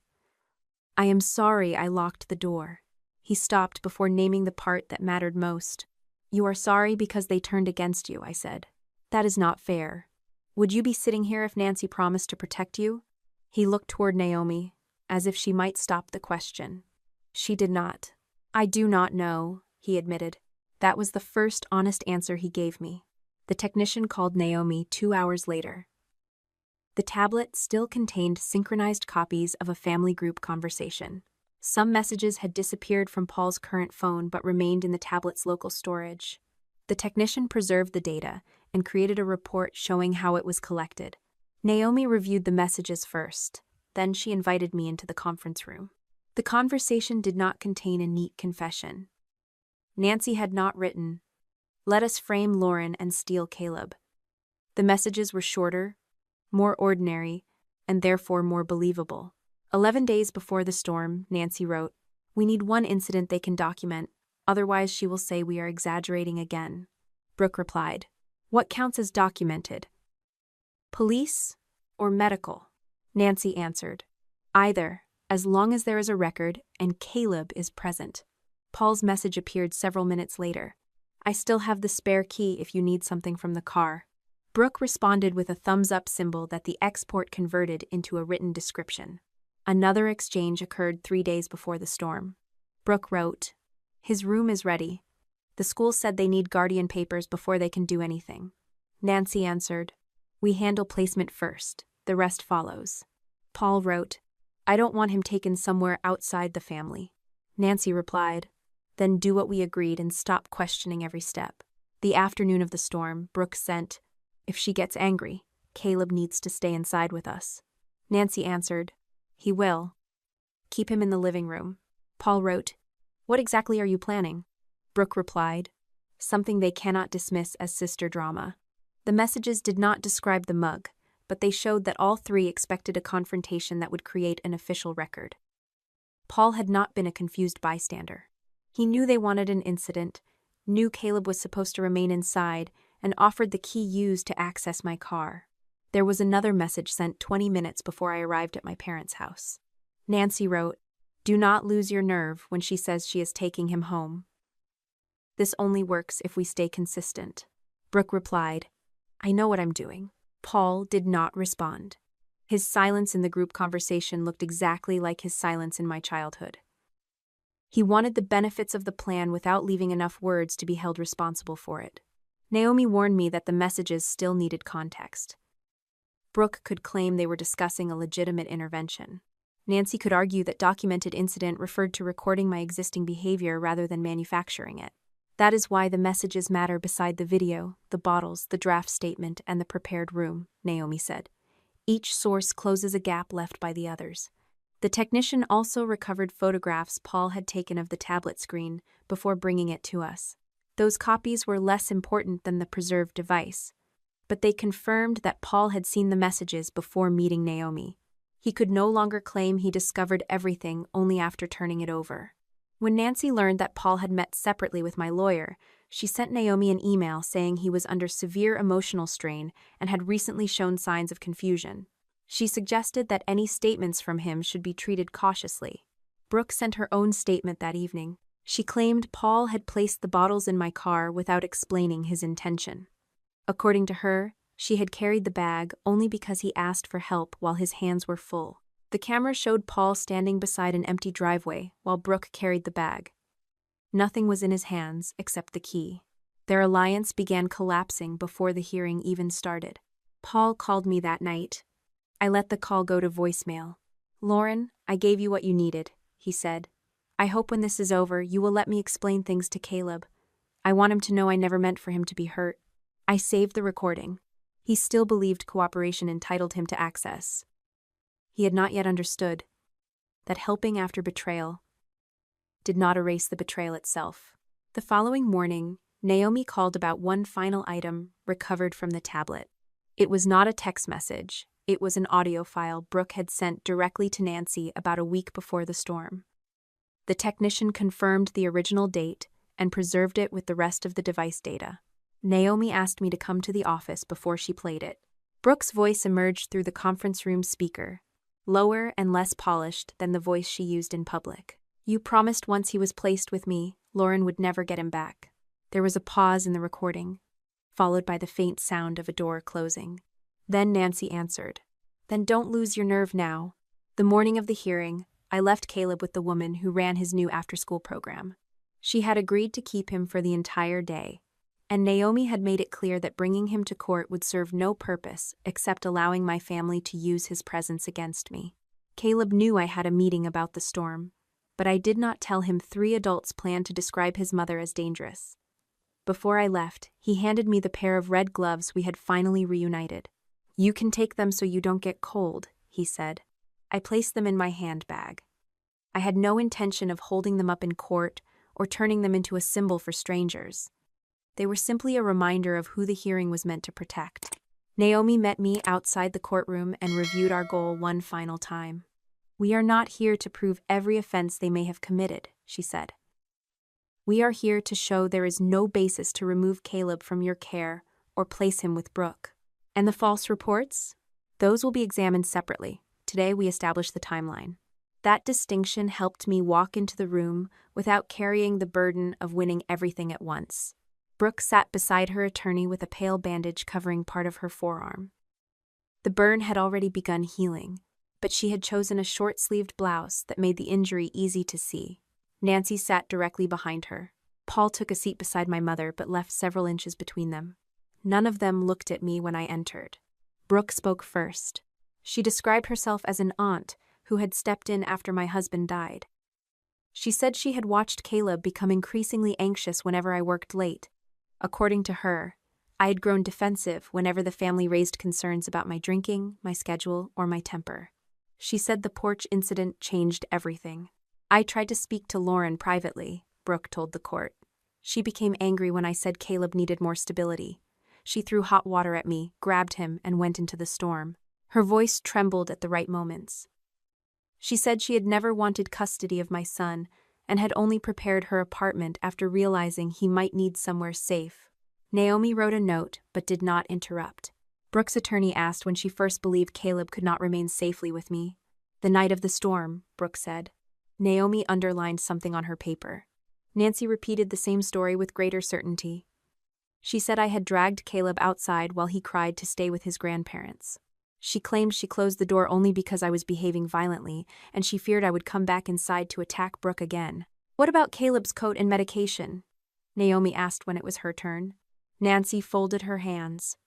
I am sorry I locked the door. He stopped before naming the part that mattered most. You are sorry because they turned against you, I said. That is not fair. Would you be sitting here if Nancy promised to protect you? He looked toward Naomi, as if she might stop the question. She did not. I do not know, he admitted. That was the first honest answer he gave me. The technician called Naomi 2 hours later. The tablet still contained synchronized copies of a family group conversation. Some messages had disappeared from Paul's current phone but remained in the tablet's local storage. The technician preserved the data and created a report showing how it was collected. Naomi reviewed the messages first, then she invited me into the conference room. The conversation did not contain a neat confession. Nancy had not written, "Let us frame Lauren and steal Caleb." The messages were shorter, more ordinary, and therefore more believable. 11 days before the storm, Nancy wrote, "We need one incident they can document, otherwise she will say we are exaggerating again." Brooke replied, "What counts as documented? Police or medical?" Nancy answered, "Either, as long as there is a record and Caleb is present." Paul's message appeared several minutes later. "I still have the spare key if you need something from the car." Brooke responded with a thumbs-up symbol that the export converted into a written description. Another exchange occurred 3 days before the storm. Brooke wrote, "His room is ready. The school said they need guardian papers before they can do anything." Nancy answered, "We handle placement first. The rest follows." Paul wrote, "I don't want him taken somewhere outside the family." Nancy replied, "Then do what we agreed and stop questioning every step." The afternoon of the storm, Brooke sent, "If she gets angry, Caleb needs to stay inside with us." Nancy answered, "He will. Keep him in the living room." Paul wrote, "What exactly are you planning?" Brooke replied, "Something they cannot dismiss as sister drama." The messages did not describe the mug, but they showed that all three expected a confrontation that would create an official record. Paul had not been a confused bystander. He knew they wanted an incident, knew Caleb was supposed to remain inside, and offered the key used to access my car. There was another message sent 20 minutes before I arrived at my parents' house. Nancy wrote, "Do not lose your nerve when she says she is taking him home. This only works if we stay consistent." Brooke replied, "I know what I'm doing." Paul did not respond. His silence in the group conversation looked exactly like his silence in my childhood. He wanted the benefits of the plan without leaving enough words to be held responsible for it. Naomi warned me that the messages still needed context. Brooke could claim they were discussing a legitimate intervention. Nancy could argue that documented incident referred to recording my existing behavior rather than manufacturing it. That is why the messages matter beside the video, the bottles, the draft statement, and the prepared room, Naomi said. Each source closes a gap left by the others. The technician also recovered photographs Paul had taken of the tablet screen before bringing it to us. Those copies were less important than the preserved device, but they confirmed that Paul had seen the messages before meeting Naomi. He could no longer claim he discovered everything only after turning it over. When Nancy learned that Paul had met separately with my lawyer, she sent Naomi an email saying he was under severe emotional strain and had recently shown signs of confusion. She suggested that any statements from him should be treated cautiously. Brooke sent her own statement that evening. She claimed Paul had placed the bottles in my car without explaining his intention. According to her, she had carried the bag only because he asked for help while his hands were full. The camera showed Paul standing beside an empty driveway while Brooke carried the bag. Nothing was in his hands except the key. Their alliance began collapsing before the hearing even started. Paul called me that night. I let the call go to voicemail. "Lauren, I gave you what you needed," he said. "I hope when this is over, you will let me explain things to Caleb. I want him to know I never meant for him to be hurt." I saved the recording. He still believed cooperation entitled him to access. He had not yet understood that helping after betrayal did not erase the betrayal itself. The following morning, Naomi called about one final item recovered from the tablet. It was not a text message. It was an audio file Brooke had sent directly to Nancy about a week before the storm. The technician confirmed the original date and preserved it with the rest of the device data. Naomi asked me to come to the office before she played it. Brooke's voice emerged through the conference room speaker, lower and less polished than the voice she used in public. "You promised once he was placed with me, Lauren would never get him back." There was a pause in the recording, followed by the faint sound of a door closing. Then Nancy answered, "Then don't lose your nerve now." The morning of the hearing, I left Caleb with the woman who ran his new after-school program. She had agreed to keep him for the entire day, and Naomi had made it clear that bringing him to court would serve no purpose except allowing my family to use his presence against me. Caleb knew I had a meeting about the storm, but I did not tell him 3 adults planned to describe his mother as dangerous. Before I left, he handed me the pair of red gloves we had finally reunited. "You can take them so you don't get cold," he said. I placed them in my handbag. I had no intention of holding them up in court or turning them into a symbol for strangers. They were simply a reminder of who the hearing was meant to protect. Naomi met me outside the courtroom and reviewed our goal one final time. "We are not here to prove every offense they may have committed," she said. "We are here to show there is no basis to remove Caleb from your care or place him with Brooke. And the false reports? Those will be examined separately. Today we establish the timeline." That distinction helped me walk into the room without carrying the burden of winning everything at once. Brooke sat beside her attorney with a pale bandage covering part of her forearm. The burn had already begun healing, but she had chosen a short-sleeved blouse that made the injury easy to see. Nancy sat directly behind her. Paul took a seat beside my mother but left several inches between them. None of them looked at me when I entered. Brooke spoke first. She described herself as an aunt who had stepped in after my husband died. She said she had watched Caleb become increasingly anxious whenever I worked late. According to her, I had grown defensive whenever the family raised concerns about my drinking, my schedule, or my temper. She said the porch incident changed everything. "I tried to speak to Lauren privately," Brooke told the court. "She became angry when I said Caleb needed more stability. she threw hot water at me, grabbed him, and went into the storm. Her voice trembled at the right moments. She said she had never wanted custody of my son and had only prepared her apartment after realizing he might need somewhere safe. Naomi wrote a note but did not interrupt. Brooke's attorney asked when she first believed Caleb could not remain safely with me. The night of the storm, Brooke said. Naomi underlined something on her paper. Nancy repeated the same story with greater certainty. She said I had dragged Caleb outside while he cried to stay with his grandparents. She claimed she closed the door only because I was behaving violently, and she feared I would come back inside to attack Brooke again. What about Caleb's coat and medication? Naomi asked when it was her turn. Nancy folded her hands.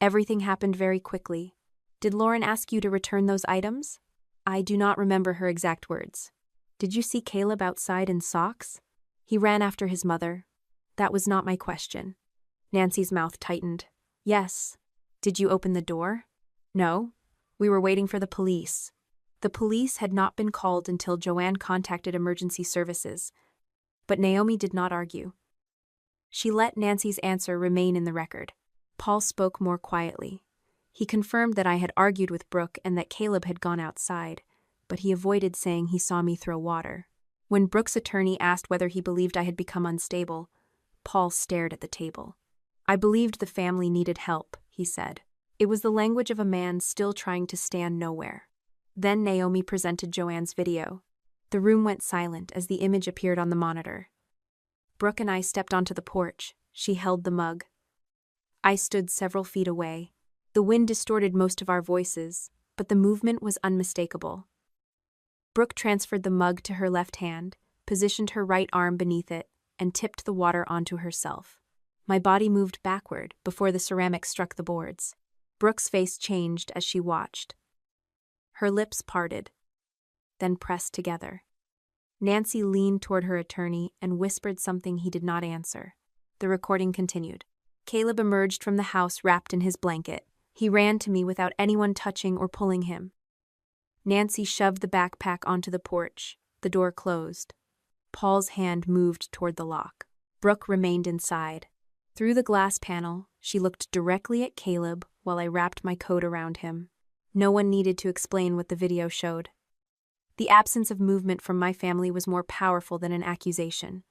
Everything happened very quickly. Did Lauren ask you to return those items? I do not remember her exact words. Did you see Caleb outside in socks? He ran after his mother. That was not my question. Nancy's mouth tightened. Yes. Did you open the door? No. We were waiting for the police. The police had not been called until Joanne contacted emergency services. But Naomi did not argue. She let Nancy's answer remain in the record. Paul spoke more quietly. He confirmed that I had argued with Brooke and that Caleb had gone outside, but he avoided saying he saw me throw water. When Brooke's attorney asked whether he believed I had become unstable, Paul stared at the table. I believed the family needed help, he said. It was the language of a man still trying to stand nowhere. Then Naomi presented Joanne's video. The room went silent as the image appeared on the monitor. Brooke and I stepped onto the porch. She held the mug. I stood several feet away. The wind distorted most of our voices, but the movement was unmistakable. Brooke transferred the mug to her left hand, positioned her right arm beneath it, and tipped the water onto herself. My body moved backward before the ceramic struck the boards. Brooke's face changed as she watched. Her lips parted, then pressed together. Nancy leaned toward her attorney and whispered something he did not answer. The recording continued. Caleb emerged from the house wrapped in his blanket. He ran to me without anyone touching or pulling him. Nancy shoved the backpack onto the porch. The door closed. Paul's hand moved toward the lock. Brooke remained inside. Through the glass panel, she looked directly at Caleb while I wrapped my coat around him. No one needed to explain what the video showed. The absence of movement from my family was more powerful than an accusation.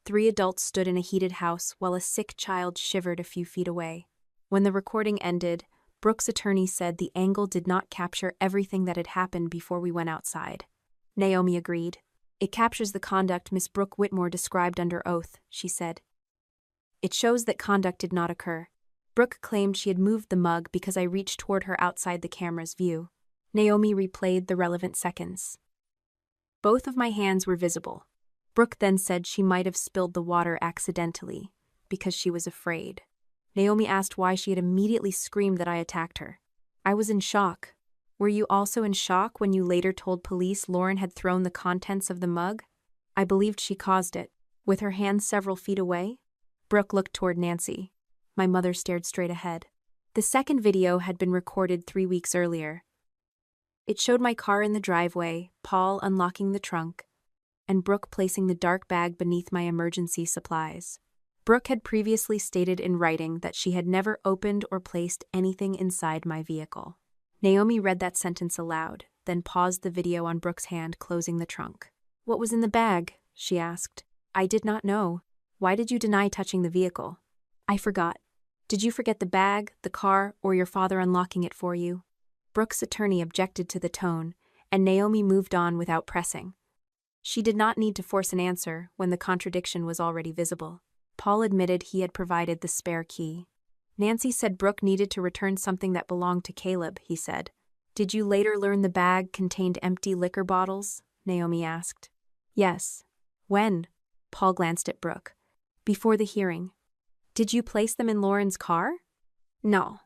3 adults stood in a heated house while a sick child shivered a few feet away. When the recording ended, Brooke's attorney said the angle did not capture everything that had happened before we went outside. Naomi agreed. It captures the conduct Miss Brooke Whitmore described under oath, she said. It shows that conduct did not occur. Brooke claimed she had moved the mug because I reached toward her outside the camera's view. Naomi replayed the relevant seconds. Both of my hands were visible. Brooke then said she might have spilled the water accidentally because she was afraid. Naomi asked why she had immediately screamed that I attacked her. I was in shock. Were you also in shock when you later told police Lauren had thrown the contents of the mug? I believed she caused it. With her hands several feet away? Brooke looked toward Nancy. My mother stared straight ahead. The second video had been recorded 3 weeks earlier. It showed my car in the driveway, Paul unlocking the trunk, and Brooke placing the dark bag beneath my emergency supplies. Brooke had previously stated in writing that she had never opened or placed anything inside my vehicle. Naomi read that sentence aloud, then paused the video on Brooke's hand closing the trunk. What was in the bag? She asked. I did not know. Why did you deny touching the vehicle? I forgot. Did you forget the bag, the car, or your father unlocking it for you? Brooke's attorney objected to the tone, and Naomi moved on without pressing. She did not need to force an answer when the contradiction was already visible. Paul admitted he had provided the spare key. Nancy said Brooke needed to return something that belonged to Caleb, he said. Did you later learn the bag contained empty liquor bottles? Naomi asked. Yes. When? Paul glanced at Brooke. Before the hearing. Did you place them in Lauren's car? No.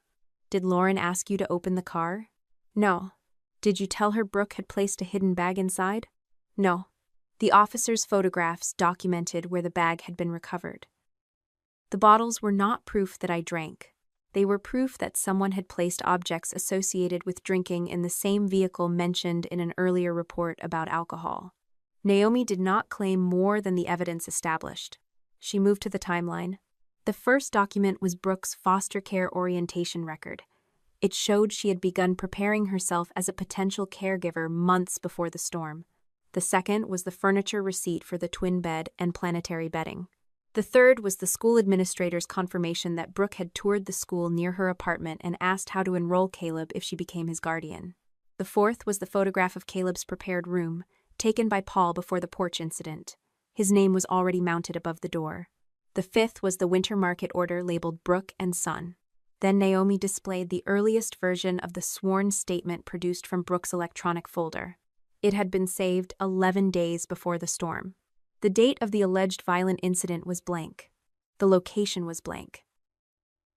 Did Lauren ask you to open the car? No. Did you tell her Brooke had placed a hidden bag inside? No. The officer's photographs documented where the bag had been recovered. The bottles were not proof that I drank. They were proof that someone had placed objects associated with drinking in the same vehicle mentioned in an earlier report about alcohol. Naomi did not claim more than the evidence established. She moved to the timeline. The first document was Brooke's foster care orientation record. It showed she had begun preparing herself as a potential caregiver months before the storm. The second was the furniture receipt for the twin bed and planetary bedding. The third was the school administrator's confirmation that Brooke had toured the school near her apartment and asked how to enroll Caleb if she became his guardian. The fourth was the photograph of Caleb's prepared room, taken by Paul before the porch incident. His name was already mounted above the door. The fifth was the winter market order labeled Brooke and Son. Then Naomi displayed the earliest version of the sworn statement produced from Brooke's electronic folder. It had been saved 11 days before the storm. The date of the alleged violent incident was blank. The location was blank.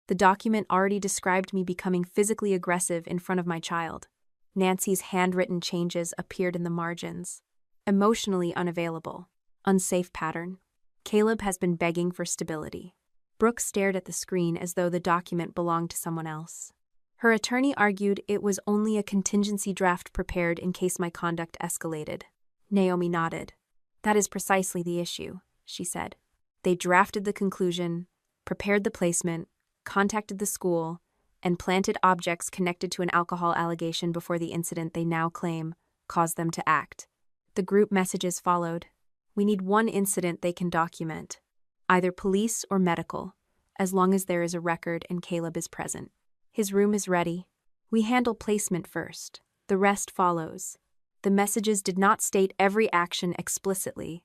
The document already described me becoming physically aggressive in front of my child. Nancy's handwritten changes appeared in the margins. Emotionally unavailable. Unsafe pattern. Caleb has been begging for stability. Brooke stared at the screen as though the document belonged to someone else. Her attorney argued it was only a contingency draft prepared in case my conduct escalated. Naomi nodded. That is precisely the issue, she said. They drafted the conclusion, prepared the placement, contacted the school, and planted objects connected to an alcohol allegation before the incident they now claim caused them to act. The group messages followed. We need one incident they can document, either police or medical, as long as there is a record and Caleb is present. His room is ready. We handle placement first. The rest follows. The messages did not state every action explicitly,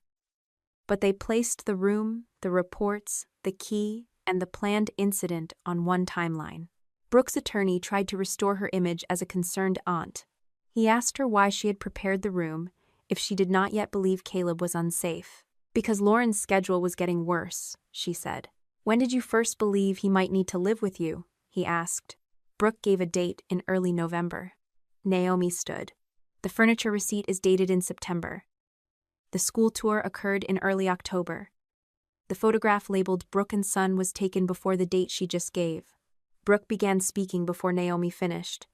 but they placed the room, the reports, the key, and the planned incident on one timeline. Brooke's attorney tried to restore her image as a concerned aunt. He asked her why she had prepared the room if she did not yet believe Caleb was unsafe. Because Lauren's schedule was getting worse, she said. When did you first believe he might need to live with you? He asked. Brooke gave a date in early November. Naomi stood. The furniture receipt is dated in September. The school tour occurred in early October. The photograph labeled Brooke and Son was taken before the date she just gave. Brooke began speaking before Naomi finished.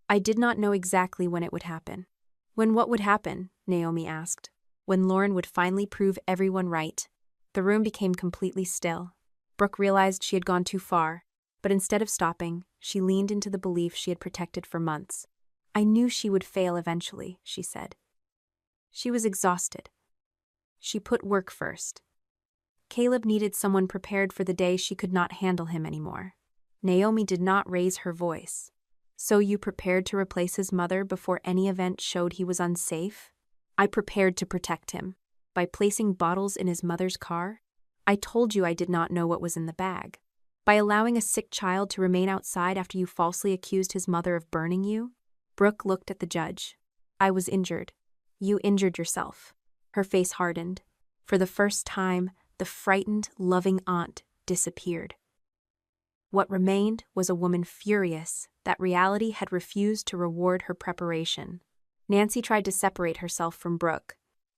I did not know exactly when it would happen. When what would happen? Naomi asked. When Lauren would finally prove everyone right. The room became completely still. Brooke realized she had gone too far, but instead of stopping, she leaned into the belief she had protected for months. I knew she would fail eventually, she said. She was exhausted. She put work first. Caleb needed someone prepared for the day she could not handle him anymore. Naomi did not raise her voice. So you prepared to replace his mother before any event showed he was unsafe? I prepared to protect him. By placing bottles in his mother's car? I told you I did not know what was in the bag. By allowing a sick child to remain outside after you falsely accused his mother of burning you? Brooke looked at the judge. I was injured. You injured yourself. Her face hardened. For the first time, the frightened, loving aunt disappeared. What remained was a woman furious that reality had refused to reward her preparation. Nancy tried to separate herself from Brooke.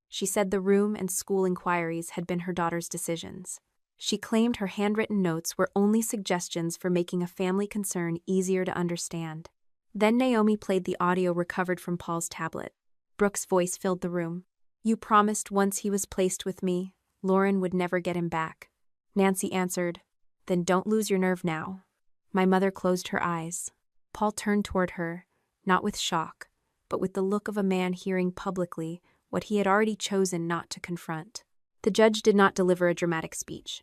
She said the room and school inquiries had been her daughter's decisions. She claimed her handwritten notes were only suggestions for making a family concern easier to understand. Then Naomi played the audio recovered from Paul's tablet. Brooke's voice filled the room. You promised once he was placed with me, Lauren would never get him back. Nancy answered, Then don't lose your nerve now. My mother closed her eyes. Paul turned toward her, not with shock, but with the look of a man hearing publicly what he had already chosen not to confront. The judge did not deliver a dramatic speech.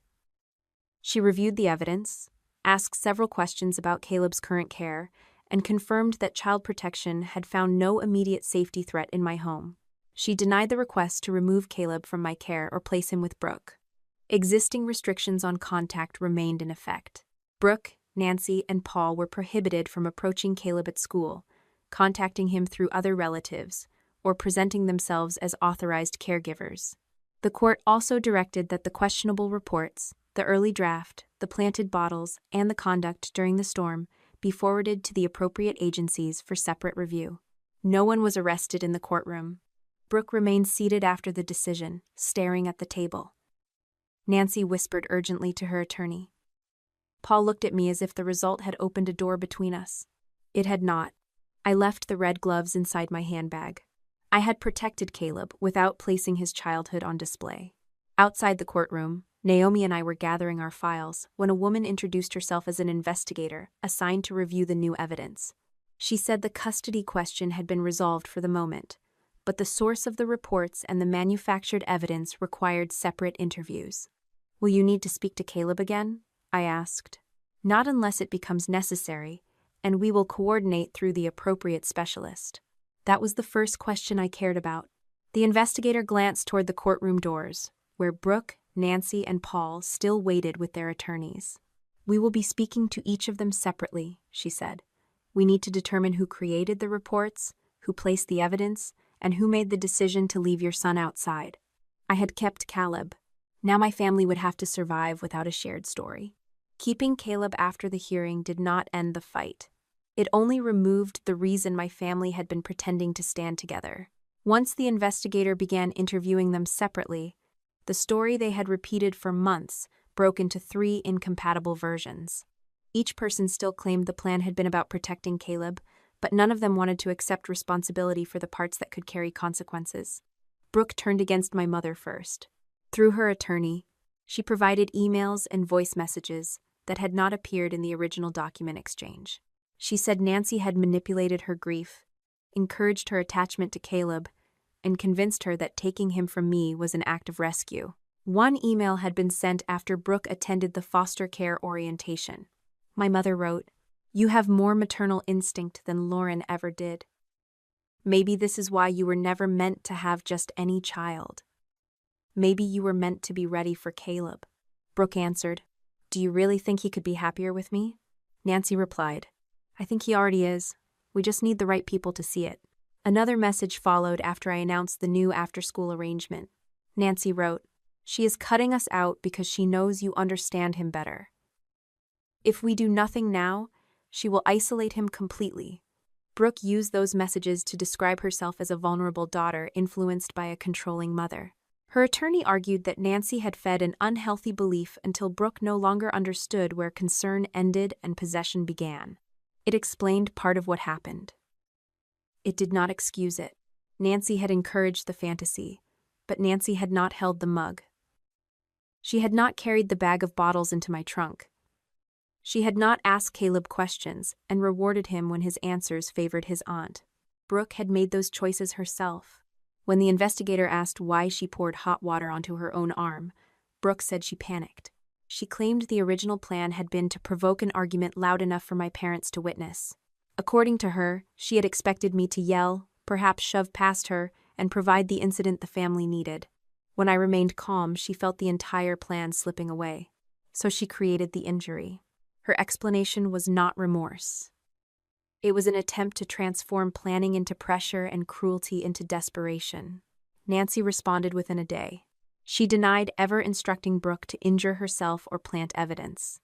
She reviewed the evidence, asked several questions about Caleb's current care, and confirmed that child protection had found no immediate safety threat in my home. She denied the request to remove Caleb from my care or place him with Brooke. Existing restrictions on contact remained in effect. Brooke, Nancy, and Paul were prohibited from approaching Caleb at school, contacting him through other relatives, or presenting themselves as authorized caregivers. The court also directed that the questionable reports, the early draft, the planted bottles, and the conduct during the storm be forwarded to the appropriate agencies for separate review. No one was arrested in the courtroom. Brooke remained seated after the decision, staring at the table. Nancy whispered urgently to her attorney. Paul looked at me as if the result had opened a door between us. It had not. I left the red gloves inside my handbag. I had protected Caleb without placing his childhood on display. Outside the courtroom, Naomi and I were gathering our files when a woman introduced herself as an investigator assigned to review the new evidence. She said the custody question had been resolved for the moment, but the source of the reports and the manufactured evidence required separate interviews. "Will you need to speak to Caleb again?" I asked. "Not unless it becomes necessary, and we will coordinate through the appropriate specialist." That was the first question I cared about. The investigator glanced toward the courtroom doors, where Brooke, Nancy, and Paul still waited with their attorneys. "We will be speaking to each of them separately," she said. "We need to determine who created the reports, who placed the evidence, and who made the decision to leave your son outside." I had kept Caleb. Now my family would have to survive without a shared story. Keeping Caleb after the hearing did not end the fight. It only removed the reason my family had been pretending to stand together. Once the investigator began interviewing them separately, the story they had repeated for months broke into 3 incompatible versions. Each person still claimed the plan had been about protecting Caleb, but none of them wanted to accept responsibility for the parts that could carry consequences. Brooke turned against my mother first. Through her attorney, she provided emails and voice messages that had not appeared in the original document exchange. She said Nancy had manipulated her grief, encouraged her attachment to Caleb, and convinced her that taking him from me was an act of rescue. One email had been sent after Brooke attended the foster care orientation. My mother wrote, "You have more maternal instinct than Lauren ever did. Maybe this is why you were never meant to have just any child. Maybe you were meant to be ready for Caleb." Brooke answered, "Do you really think he could be happier with me?" Nancy replied, "I think he already is. We just need the right people to see it." Another message followed after I announced the new after-school arrangement. Nancy wrote, "She is cutting us out because she knows you understand him better. If we do nothing now, she will isolate him completely." Brooke used those messages to describe herself as a vulnerable daughter influenced by a controlling mother. Her attorney argued that Nancy had fed an unhealthy belief until Brooke no longer understood where concern ended and possession began. It explained part of what happened. It did not excuse it. Nancy had encouraged the fantasy, but Nancy had not held the mug. She had not carried the bag of bottles into my trunk. She had not asked Caleb questions and rewarded him when his answers favored his aunt. Brooke had made those choices herself. When the investigator asked why she poured hot water onto her own arm, Brooke said she panicked. She claimed the original plan had been to provoke an argument loud enough for my parents to witness. According to her, she had expected me to yell, perhaps shove past her, and provide the incident the family needed. When I remained calm, she felt the entire plan slipping away. So she created the injury. Her explanation was not remorse. It was an attempt to transform planning into pressure and cruelty into desperation. Nancy responded within a day. She denied ever instructing Brooke to injure herself or plant evidence.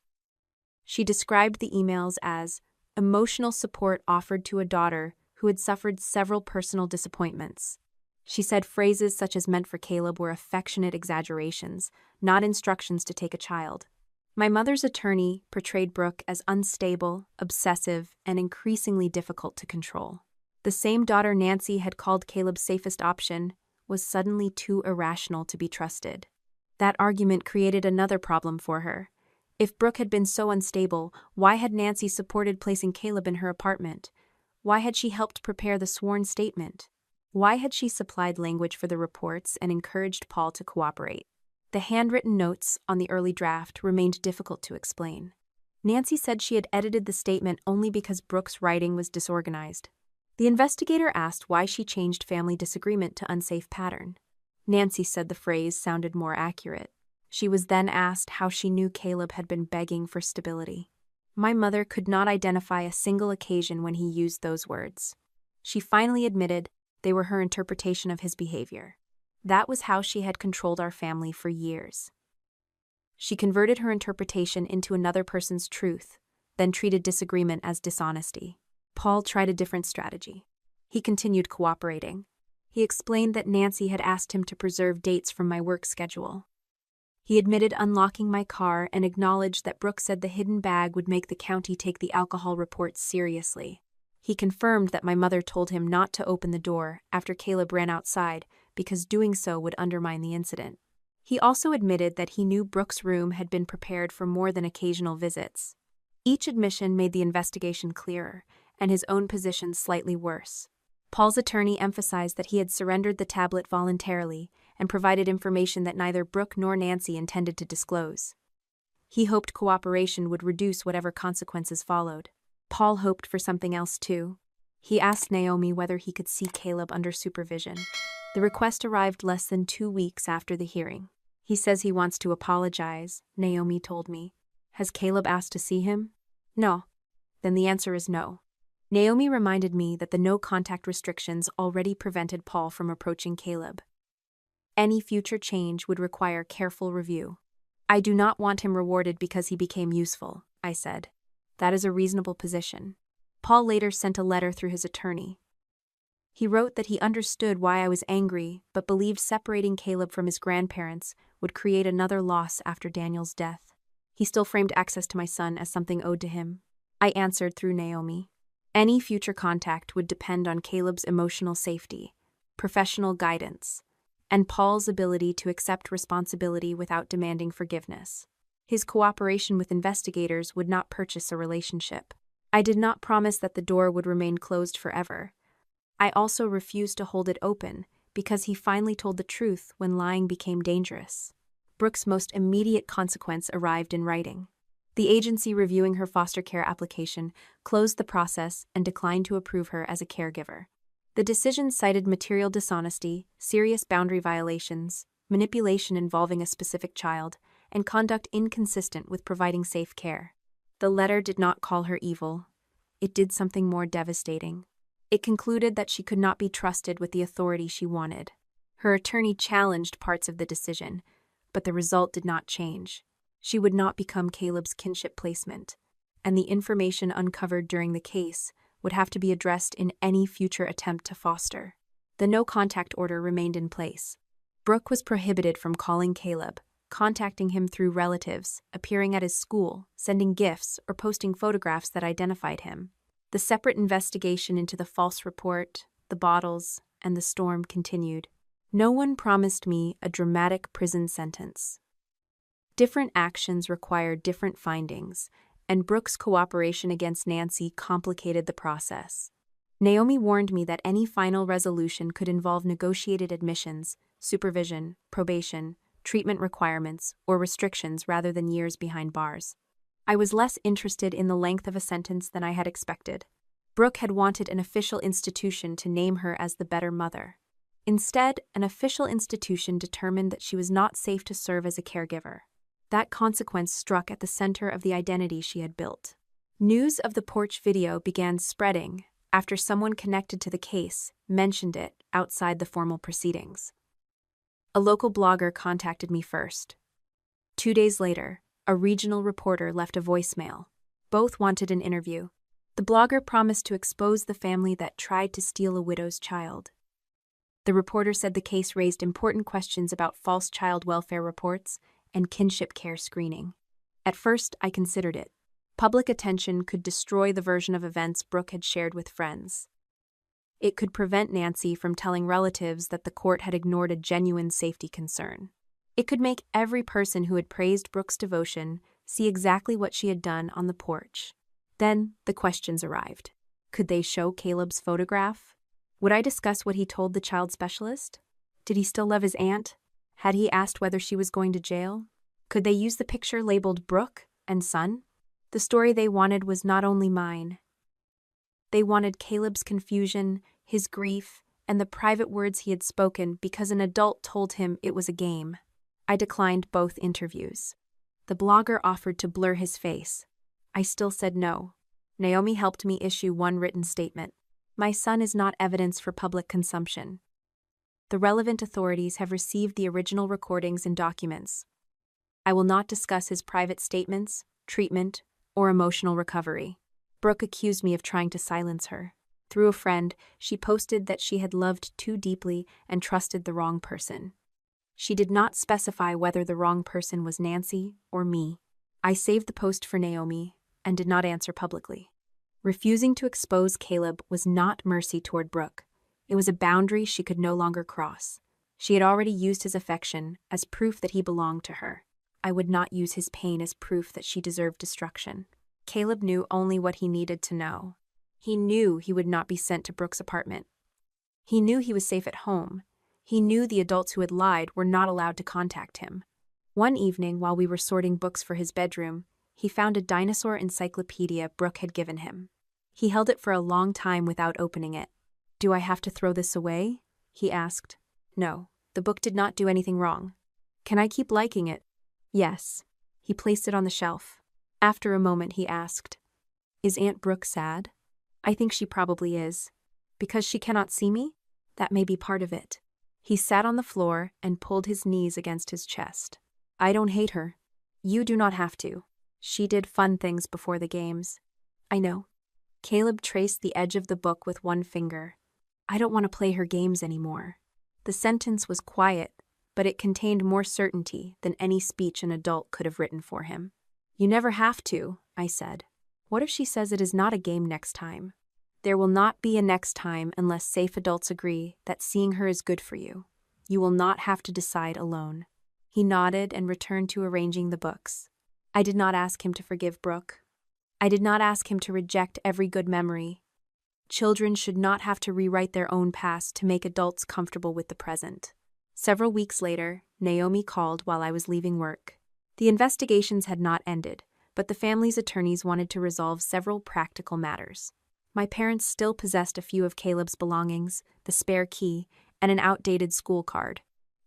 She described the emails as emotional support offered to a daughter who had suffered several personal disappointments. She said phrases such as "meant for Caleb" were affectionate exaggerations, not instructions to take a child. My mother's attorney portrayed Brooke as unstable, obsessive, and increasingly difficult to control. The same daughter Nancy had called Caleb's safest option was suddenly too irrational to be trusted. That argument created another problem for her. If Brooke had been so unstable, why had Nancy supported placing Caleb in her apartment? Why had she helped prepare the sworn statement? Why had she supplied language for the reports and encouraged Paul to cooperate? The handwritten notes on the early draft remained difficult to explain. Nancy said she had edited the statement only because Brooke's writing was disorganized. The investigator asked why she changed family disagreement to unsafe pattern. Nancy said the phrase sounded more accurate. She was then asked how she knew Caleb had been begging for stability. My mother could not identify a single occasion when he used those words. She finally admitted they were her interpretation of his behavior. That was how she had controlled our family for years. She converted her interpretation into another person's truth, then treated disagreement as dishonesty. Paul tried a different strategy. He continued cooperating. He explained that Nancy had asked him to preserve dates from my work schedule. He admitted unlocking my car and acknowledged that Brooke said the hidden bag would make the county take the alcohol reports seriously. He confirmed that my mother told him not to open the door after Caleb ran outside because doing so would undermine the incident. He also admitted that he knew Brooke's room had been prepared for more than occasional visits. Each admission made the investigation clearer, and his own position slightly worse. Paul's attorney emphasized that he had surrendered the tablet voluntarily and provided information that neither Brooke nor Nancy intended to disclose. He hoped cooperation would reduce whatever consequences followed. Paul hoped for something else too. He asked Naomi whether he could see Caleb under supervision. The request arrived less than 2 weeks after the hearing. He says he wants to apologize, Naomi told me. Has Caleb asked to see him? No. Then the answer is no. Naomi reminded me that the no-contact restrictions already prevented Paul from approaching Caleb. Any future change would require careful review. I do not want him rewarded because he became useful, I said. That is a reasonable position. Paul later sent a letter through his attorney. He wrote that he understood why I was angry, but believed separating Caleb from his grandparents would create another loss after Daniel's death. He still framed access to my son as something owed to him. I answered through Naomi. Any future contact would depend on Caleb's emotional safety, professional guidance, and Paul's ability to accept responsibility without demanding forgiveness. His cooperation with investigators would not purchase a relationship. I did not promise that the door would remain closed forever. I also refused to hold it open because he finally told the truth when lying became dangerous. Brooke's most immediate consequence arrived in writing. The agency reviewing her foster care application closed the process and declined to approve her as a caregiver. The decision cited material dishonesty, serious boundary violations, manipulation involving a specific child, and conduct inconsistent with providing safe care. The letter did not call her evil. It did something more devastating. It concluded that she could not be trusted with the authority she wanted. Her attorney challenged parts of the decision, but the result did not change. She would not become Caleb's kinship placement, and the information uncovered during the case would have to be addressed in any future attempt to foster. The no-contact order remained in place. Brooke was prohibited from calling Caleb, contacting him through relatives, appearing at his school, sending gifts, or posting photographs that identified him. The separate investigation into the false report, the bottles, and the storm continued. No one promised me a dramatic prison sentence. Different actions required different findings, and Brooke's cooperation against Nancy complicated the process. Naomi warned me that any final resolution could involve negotiated admissions, supervision, probation, treatment requirements, or restrictions rather than years behind bars. I was less interested in the length of a sentence than I had expected. Brooke had wanted an official institution to name her as the better mother. Instead, an official institution determined that she was not safe to serve as a caregiver. That consequence struck at the center of the identity she had built. News of the porch video began spreading after someone connected to the case mentioned it outside the formal proceedings. A local blogger contacted me first. 2 days later, a regional reporter left a voicemail. Both wanted an interview. The blogger promised to expose the family that tried to steal a widow's child. The reporter said the case raised important questions about false child welfare reports and kinship care screening. At first, I considered it. Public attention could destroy the version of events Brooke had shared with friends. It could prevent Nancy from telling relatives that the court had ignored a genuine safety concern. It could make every person who had praised Brooke's devotion see exactly what she had done on the porch. Then the questions arrived. Could they show Caleb's photograph? Would I discuss what he told the child specialist? Did he still love his aunt? Had he asked whether she was going to jail? Could they use the picture labeled Brooke and Son? The story they wanted was not only mine. They wanted Caleb's confusion, his grief, and the private words he had spoken because an adult told him it was a game. I declined both interviews. The blogger offered to blur his face. I still said no. Naomi helped me issue one written statement. My son is not evidence for public consumption. The relevant authorities have received the original recordings and documents. I will not discuss his private statements, treatment, or emotional recovery. Brooke accused me of trying to silence her. Through a friend, she posted that she had loved too deeply and trusted the wrong person. She did not specify whether the wrong person was Nancy or me. I saved the post for Naomi and did not answer publicly. Refusing to expose Caleb was not mercy toward Brooke. It was a boundary she could no longer cross. She had already used his affection as proof that he belonged to her. I would not use his pain as proof that she deserved destruction. Caleb knew only what he needed to know. He knew he would not be sent to Brooke's apartment. He knew he was safe at home. He knew the adults who had lied were not allowed to contact him. One evening, while we were sorting books for his bedroom, he found a dinosaur encyclopedia Brooke had given him. He held it for a long time without opening it. "Do I have to throw this away?" he asked. "No, the book did not do anything wrong. Can I keep liking it?" "Yes." He placed it on the shelf. After a moment, he asked, "Is Aunt Brooke sad?" "I think she probably is. Because she cannot see me? That may be part of it." He sat on the floor and pulled his knees against his chest. "I don't hate her. You do not have to. She did fun things before the games." "I know." Caleb traced the edge of the book with one finger. "I don't want to play her games anymore." The sentence was quiet, but it contained more certainty than any speech an adult could have written for him. "You never have to," I said. "What if she says it is not a game next time?" "There will not be a next time unless safe adults agree that seeing her is good for you. You will not have to decide alone." He nodded and returned to arranging the books. I did not ask him to forgive Brooke. I did not ask him to reject every good memory. Children should not have to rewrite their own past to make adults comfortable with the present. Several weeks later, Naomi called while I was leaving work. The investigations had not ended, but the family's attorneys wanted to resolve several practical matters. My parents still possessed a few of Caleb's belongings, the spare key, and an outdated school card.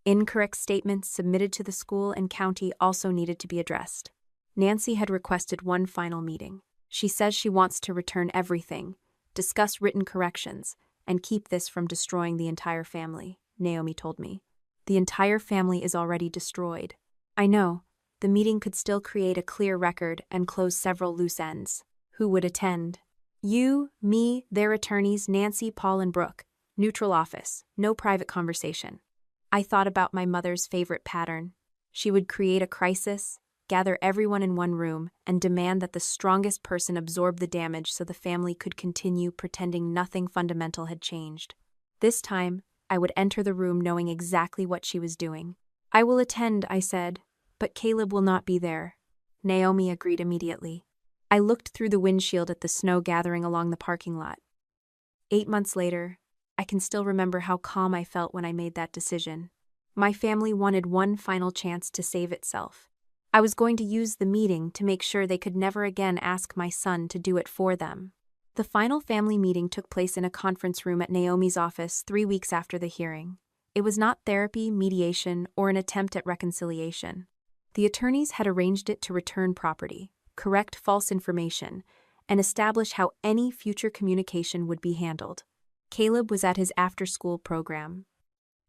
Incorrect statements submitted to the school and county also needed to be addressed. Nancy had requested one final meeting. She says she wants to return everything, discuss written corrections, and keep this from destroying the entire family, Naomi told me. The entire family is already destroyed. I know. The meeting could still create a clear record and close several loose ends. Who would attend? You, me, their attorneys, Nancy, Paul, and Brooke. Neutral office, no private conversation. I thought about my mother's favorite pattern. She would create a crisis, gather everyone in one room, and demand that the strongest person absorb the damage so the family could continue pretending nothing fundamental had changed. This time, I would enter the room knowing exactly what she was doing. "I will attend," I said, "but Caleb will not be there." Naomi agreed immediately. I looked through the windshield at the snow gathering along the parking lot. 8 months later, I can still remember how calm I felt when I made that decision. My family wanted one final chance to save itself. I was going to use the meeting to make sure they could never again ask my son to do it for them. The final family meeting took place in a conference room at Naomi's office 3 weeks after the hearing. It was not therapy, mediation, or an attempt at reconciliation. The attorneys had arranged it to return property, correct false information, and establish how any future communication would be handled. Caleb was at his after-school program.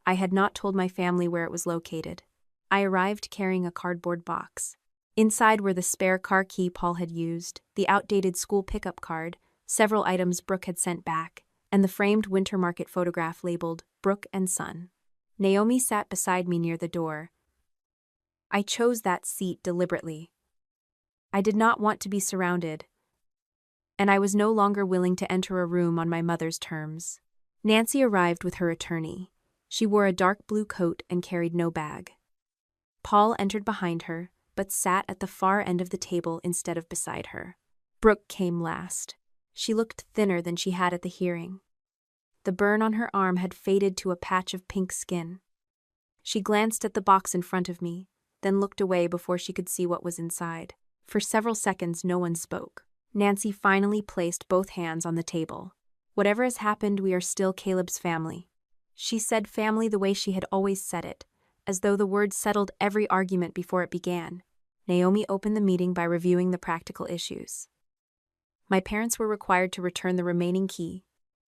I had not told my family where it was located. I arrived carrying a cardboard box. Inside were the spare car key Paul had used, the outdated school pickup card, several items Brooke had sent back, and the framed winter market photograph labeled Brooke and Son. Naomi sat beside me near the door. I chose that seat deliberately. I did not want to be surrounded, and I was no longer willing to enter a room on my mother's terms. Nancy arrived with her attorney. She wore a dark blue coat and carried no bag. Paul entered behind her, but sat at the far end of the table instead of beside her. Brooke came last. She looked thinner than she had at the hearing. The burn on her arm had faded to a patch of pink skin. She glanced at the box in front of me, then looked away before she could see what was inside. For several seconds, no one spoke. Nancy finally placed both hands on the table. "Whatever has happened, we are still Caleb's family." She said family the way she had always said it, as though the word settled every argument before it began. Naomi opened the meeting by reviewing the practical issues. My parents were required to return the remaining key,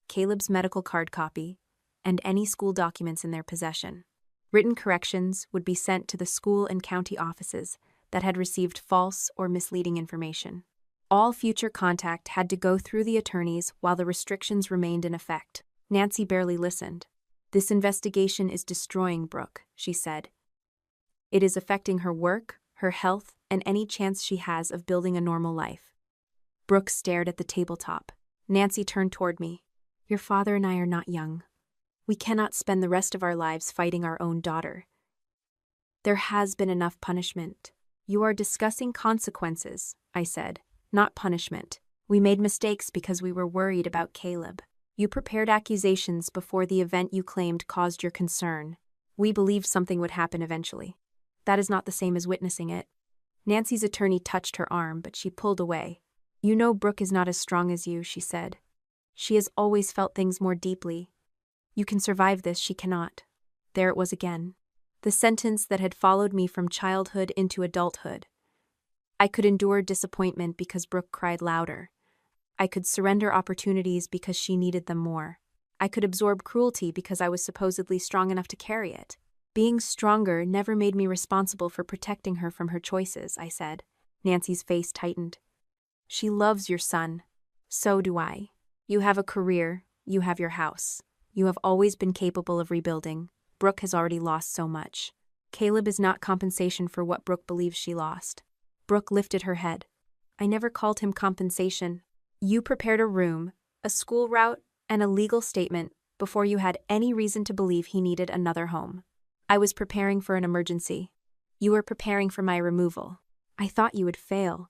Caleb's medical card copy, and any school documents in their possession. Written corrections would be sent to the school and county offices that had received false or misleading information. All future contact had to go through the attorneys while the restrictions remained in effect. Nancy barely listened. "This investigation is destroying Brooke," she said. "It is affecting her work, her health, and any chance she has of building a normal life." Brooke stared at the tabletop. Nancy turned toward me. "Your father and I are not young. We cannot spend the rest of our lives fighting our own daughter. There has been enough punishment. You are discussing consequences, I said, not punishment. We made mistakes because we were worried about Caleb. You prepared accusations before the event you claimed caused your concern. We believed something would happen eventually. That is not the same as witnessing it. Nancy's attorney touched her arm, but she pulled away. You know Brooke is not as strong as you, she said. She has always felt things more deeply. You can survive this, she cannot. There it was again. The sentence that had followed me from childhood into adulthood. I could endure disappointment because Brooke cried louder. I could surrender opportunities because she needed them more. I could absorb cruelty because I was supposedly strong enough to carry it. Being stronger never made me responsible for protecting her from her choices, I said. Nancy's face tightened. She loves your son. So do I. You have a career. You have your house. You have always been capable of rebuilding. Brooke has already lost so much. Caleb is not compensation for what Brooke believes she lost. Brooke lifted her head. I never called him compensation. You prepared a room, a school route, and a legal statement before you had any reason to believe he needed another home. I was preparing for an emergency. You were preparing for my removal. I thought you would fail.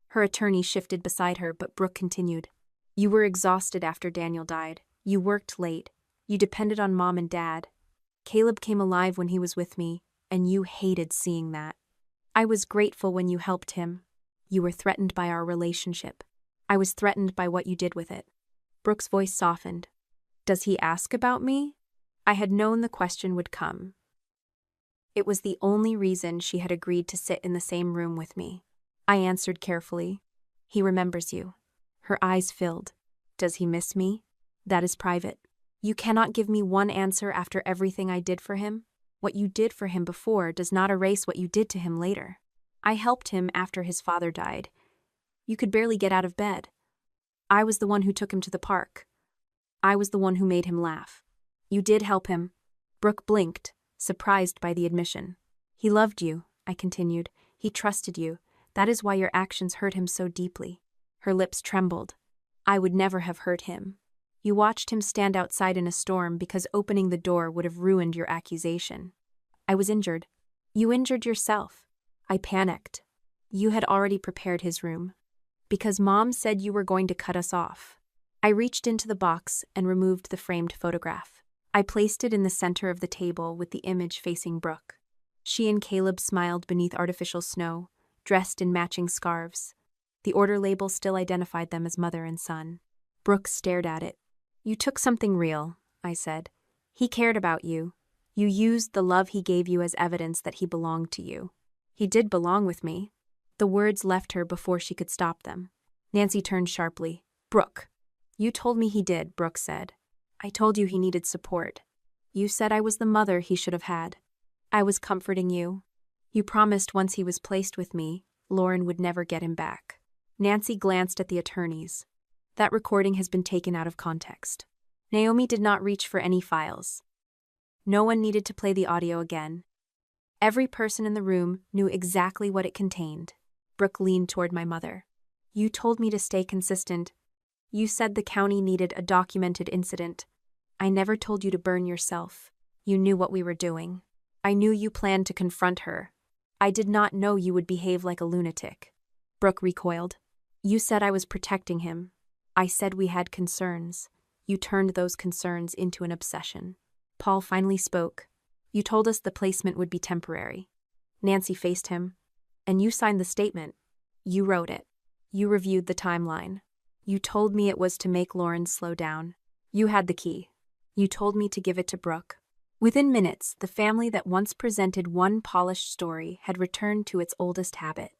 Her attorney shifted beside her, but Brooke continued. You were exhausted after Daniel died. You worked late. You depended on Mom and Dad. Caleb came alive when he was with me, and you hated seeing that. I was grateful when you helped him. You were threatened by our relationship. I was threatened by what you did with it. Brooke's voice softened. Does he ask about me? I had known the question would come. It was the only reason she had agreed to sit in the same room with me. I answered carefully. He remembers you. Her eyes filled. Does he miss me? That is private. You cannot give me one answer after everything I did for him. What you did for him before does not erase what you did to him later. I helped him after his father died. You could barely get out of bed. I was the one who took him to the park. I was the one who made him laugh. You did help him. Brooke blinked, surprised by the admission. He loved you, I continued. He trusted you. That is why your actions hurt him so deeply. Her lips trembled. I would never have hurt him. You watched him stand outside in a storm because opening the door would have ruined your accusation. I was injured. You injured yourself. I panicked. You had already prepared his room. Because Mom said you were going to cut us off. I reached into the box and removed the framed photograph. I placed it in the center of the table with the image facing Brooke. She and Caleb smiled beneath artificial snow, dressed in matching scarves. The order label still identified them as mother and son. Brooke stared at it. You took something real, I said. He cared about you. You used the love he gave you as evidence that he belonged to you. He did belong with me. The words left her before she could stop them. Nancy turned sharply. Brooke. You told me he did, Brooke said. I told you he needed support. You said I was the mother he should have had. I was comforting you. You promised once he was placed with me, Lauren would never get him back. Nancy glanced at the attorneys. That recording has been taken out of context. Naomi did not reach for any files. No one needed to play the audio again. Every person in the room knew exactly what it contained. Brooke leaned toward my mother. You told me to stay consistent. You said the county needed a documented incident. I never told you to burn yourself. You knew what we were doing. I knew you planned to confront her. I did not know you would behave like a lunatic. Brooke recoiled. You said I was protecting him. I said we had concerns. You turned those concerns into an obsession. Paul finally spoke. You told us the placement would be temporary. Nancy faced him. And you signed the statement. You wrote it. You reviewed the timeline. You told me it was to make Lauren slow down. You had the key. You told me to give it to Brooke. Within minutes, the family that once presented one polished story had returned to its oldest habit.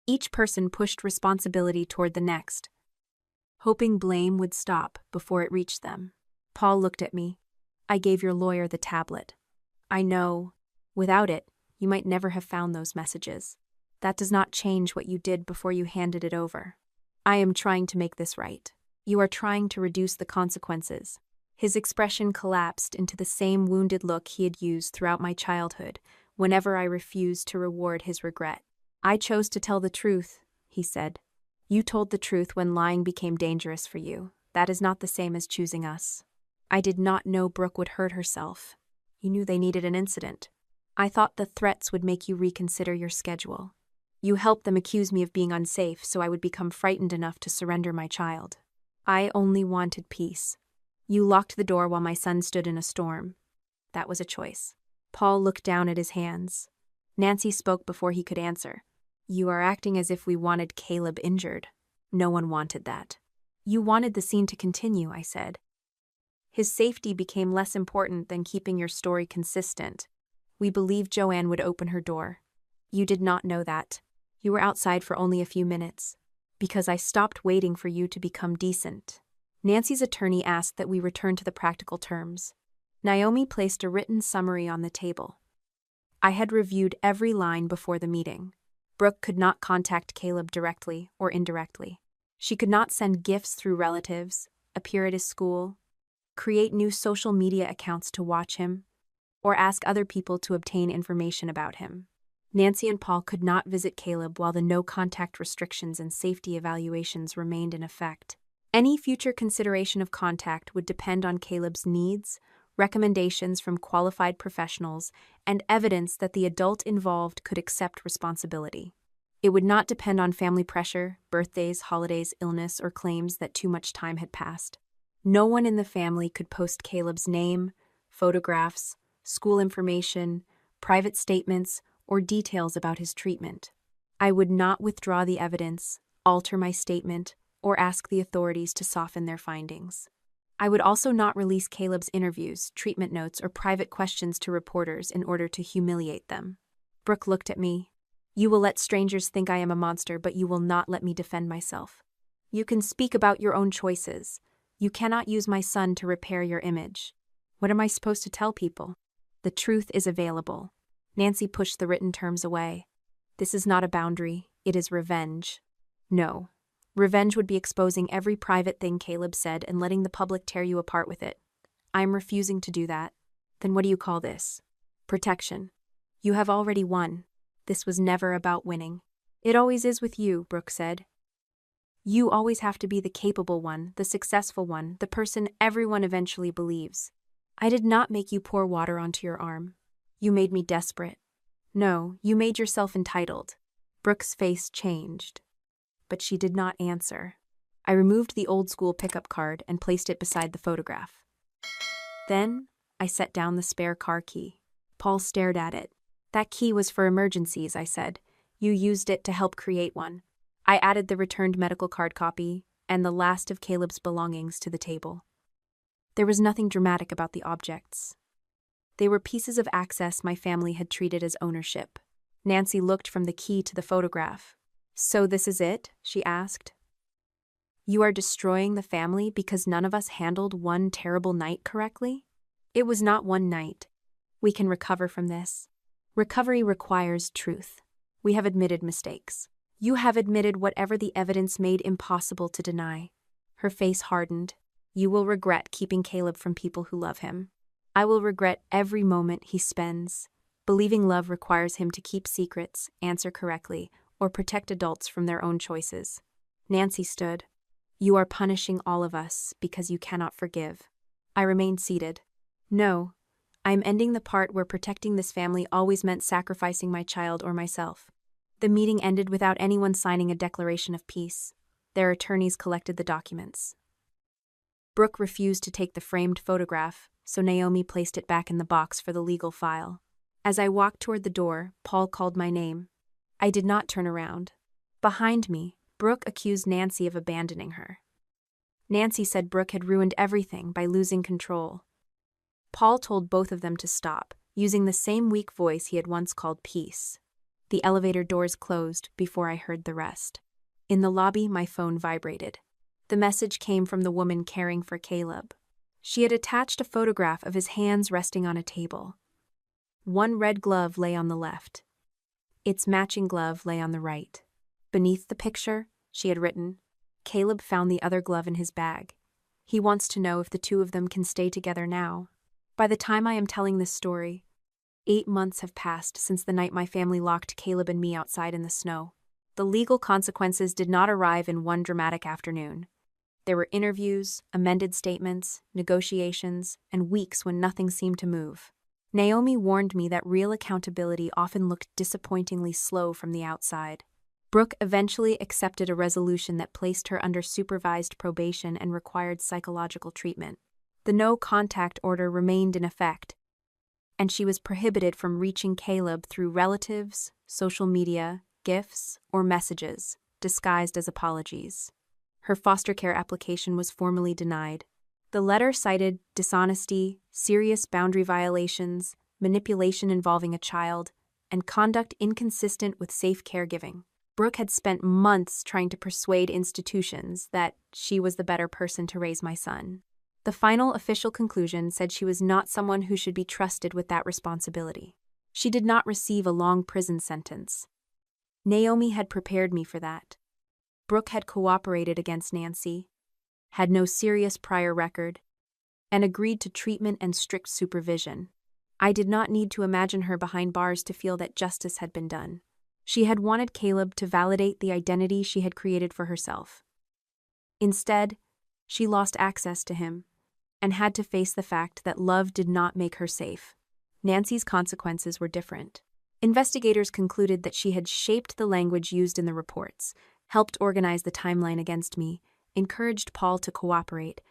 Each person pushed responsibility toward the next, hoping blame would stop before it reached them. Paul looked at me. I gave your lawyer the tablet. I know. Without it, you might never have found those messages. That does not change what you did before you handed it over. I am trying to make this right. You are trying to reduce the consequences. His expression collapsed into the same wounded look he had used throughout my childhood, whenever I refused to reward his regret. I chose to tell the truth, he said. You told the truth when lying became dangerous for you. That is not the same as choosing us. I did not know Brooke would hurt herself. You knew they needed an incident. I thought the threats would make you reconsider your schedule. You helped them accuse me of being unsafe so I would become frightened enough to surrender my child. I only wanted peace. You locked the door while my son stood in a storm. That was a choice. Paul looked down at his hands. Nancy spoke before he could answer. You are acting as if we wanted Caleb injured. No one wanted that. You wanted the scene to continue, I said. His safety became less important than keeping your story consistent. We believed Joanne would open her door. You did not know that. You were outside for only a few minutes. Because I stopped waiting for you to become decent. Nancy's attorney asked that we return to the practical terms. Naomi placed a written summary on the table. I had reviewed every line before the meeting. Brooke could not contact Caleb directly or indirectly. She could not send gifts through relatives, appear at his school, create new social media accounts to watch him, or ask other people to obtain information about him. Nancy and Paul could not visit Caleb while the no-contact restrictions and safety evaluations remained in effect. Any future consideration of contact would depend on Caleb's needs, recommendations from qualified professionals, and evidence that the adult involved could accept responsibility. It would not depend on family pressure, birthdays, holidays, illness, or claims that too much time had passed. No one in the family could post Caleb's name, photographs, school information, private statements, or details about his treatment. I would not withdraw the evidence, alter my statement, or ask the authorities to soften their findings. I would also not release Caleb's interviews, treatment notes, or private questions to reporters in order to humiliate them. Brooke looked at me. You will let strangers think I am a monster, but you will not let me defend myself. You can speak about your own choices. You cannot use my son to repair your image. What am I supposed to tell people? The truth is available. Nancy pushed the written terms away. This is not a boundary, it is revenge. No. Revenge would be exposing every private thing Caleb said and letting the public tear you apart with it. I am refusing to do that. Then what do you call this? Protection. You have already won. This was never about winning. It always is with you, Brooke said. You always have to be the capable one, the successful one, the person everyone eventually believes. I did not make you pour water onto your arm. You made me desperate. No, you made yourself entitled. Brooke's face changed. But she did not answer. I removed the old-school pickup card and placed it beside the photograph. Then, I set down the spare car key. Paul stared at it. That key was for emergencies, I said. You used it to help create one. I added the returned medical card copy and the last of Caleb's belongings to the table. There was nothing dramatic about the objects. They were pieces of access my family had treated as ownership. Nancy looked from the key to the photograph. So this is it? She asked. You are destroying the family because none of us handled one terrible night correctly? It was not one night. We can recover from this. Recovery requires truth. We have admitted mistakes. You have admitted whatever the evidence made impossible to deny. Her face hardened. You will regret keeping Caleb from people who love him. I will regret every moment he spends. Believing love requires him to keep secrets, answer correctly, or protect adults from their own choices. Nancy stood. You are punishing all of us because you cannot forgive. I remained seated. No, I am ending the part where protecting this family always meant sacrificing my child or myself. The meeting ended without anyone signing a declaration of peace. Their attorneys collected the documents. Brooke refused to take the framed photograph, so Naomi placed it back in the box for the legal file. As I walked toward the door, Paul called my name. I did not turn around. Behind me, Brooke accused Nancy of abandoning her. Nancy said Brooke had ruined everything by losing control. Paul told both of them to stop, using the same weak voice he had once called peace. The elevator doors closed before I heard the rest. In the lobby, my phone vibrated. The message came from the woman caring for Caleb. She had attached a photograph of his hands resting on a table. One red glove lay on the left. Its matching glove lay on the right. Beneath the picture, she had written, Caleb found the other glove in his bag. He wants to know if the two of them can stay together now. By the time I am telling this story, 8 months have passed since the night my family locked Caleb and me outside in the snow. The legal consequences did not arrive in one dramatic afternoon. There were interviews, amended statements, negotiations, and weeks when nothing seemed to move. Naomi warned me that real accountability often looked disappointingly slow from the outside. Brooke eventually accepted a resolution that placed her under supervised probation and required psychological treatment. The no-contact order remained in effect, and she was prohibited from reaching Caleb through relatives, social media, gifts, or messages, disguised as apologies. Her foster care application was formally denied. The letter cited dishonesty, serious boundary violations, manipulation involving a child, and conduct inconsistent with safe caregiving. Brooke had spent months trying to persuade institutions that she was the better person to raise my son. The final official conclusion said she was not someone who should be trusted with that responsibility. She did not receive a long prison sentence. Naomi had prepared me for that. Brooke had cooperated against Nancy, had no serious prior record, and agreed to treatment and strict supervision. I did not need to imagine her behind bars to feel that justice had been done. She had wanted Caleb to validate the identity she had created for herself. Instead, she lost access to him and had to face the fact that love did not make her safe. Nancy's consequences were different. Investigators concluded that she had shaped the language used in the reports, helped organize the timeline against me, encouraged Paul to cooperate,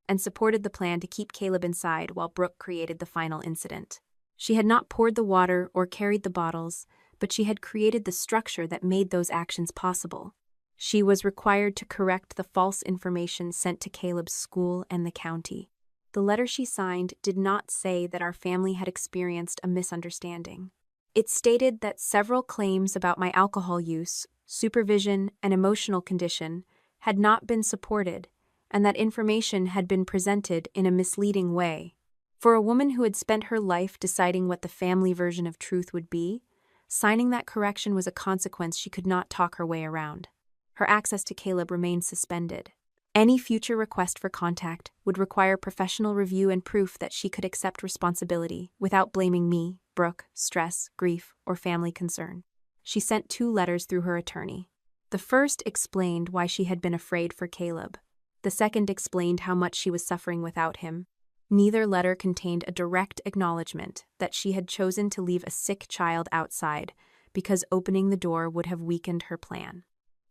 and supported the plan to keep Caleb inside while Brooke created the final incident. She had not poured the water or carried the bottles, but she had created the structure that made those actions possible. She was required to correct the false information sent to Caleb's school and the county. The letter she signed did not say that our family had experienced a misunderstanding. It stated that several claims about my alcohol use, supervision, and emotional condition had not been supported, and that information had been presented in a misleading way. For a woman who had spent her life deciding what the family version of truth would be, signing that correction was a consequence she could not talk her way around. Her access to Caleb remained suspended. Any future request for contact would require professional review and proof that she could accept responsibility without blaming me, Brooke, stress, grief, or family concern. She sent 2 letters through her attorney. The first explained why she had been afraid for Caleb. The second explained how much she was suffering without him. Neither letter contained a direct acknowledgement that she had chosen to leave a sick child outside because opening the door would have weakened her plan.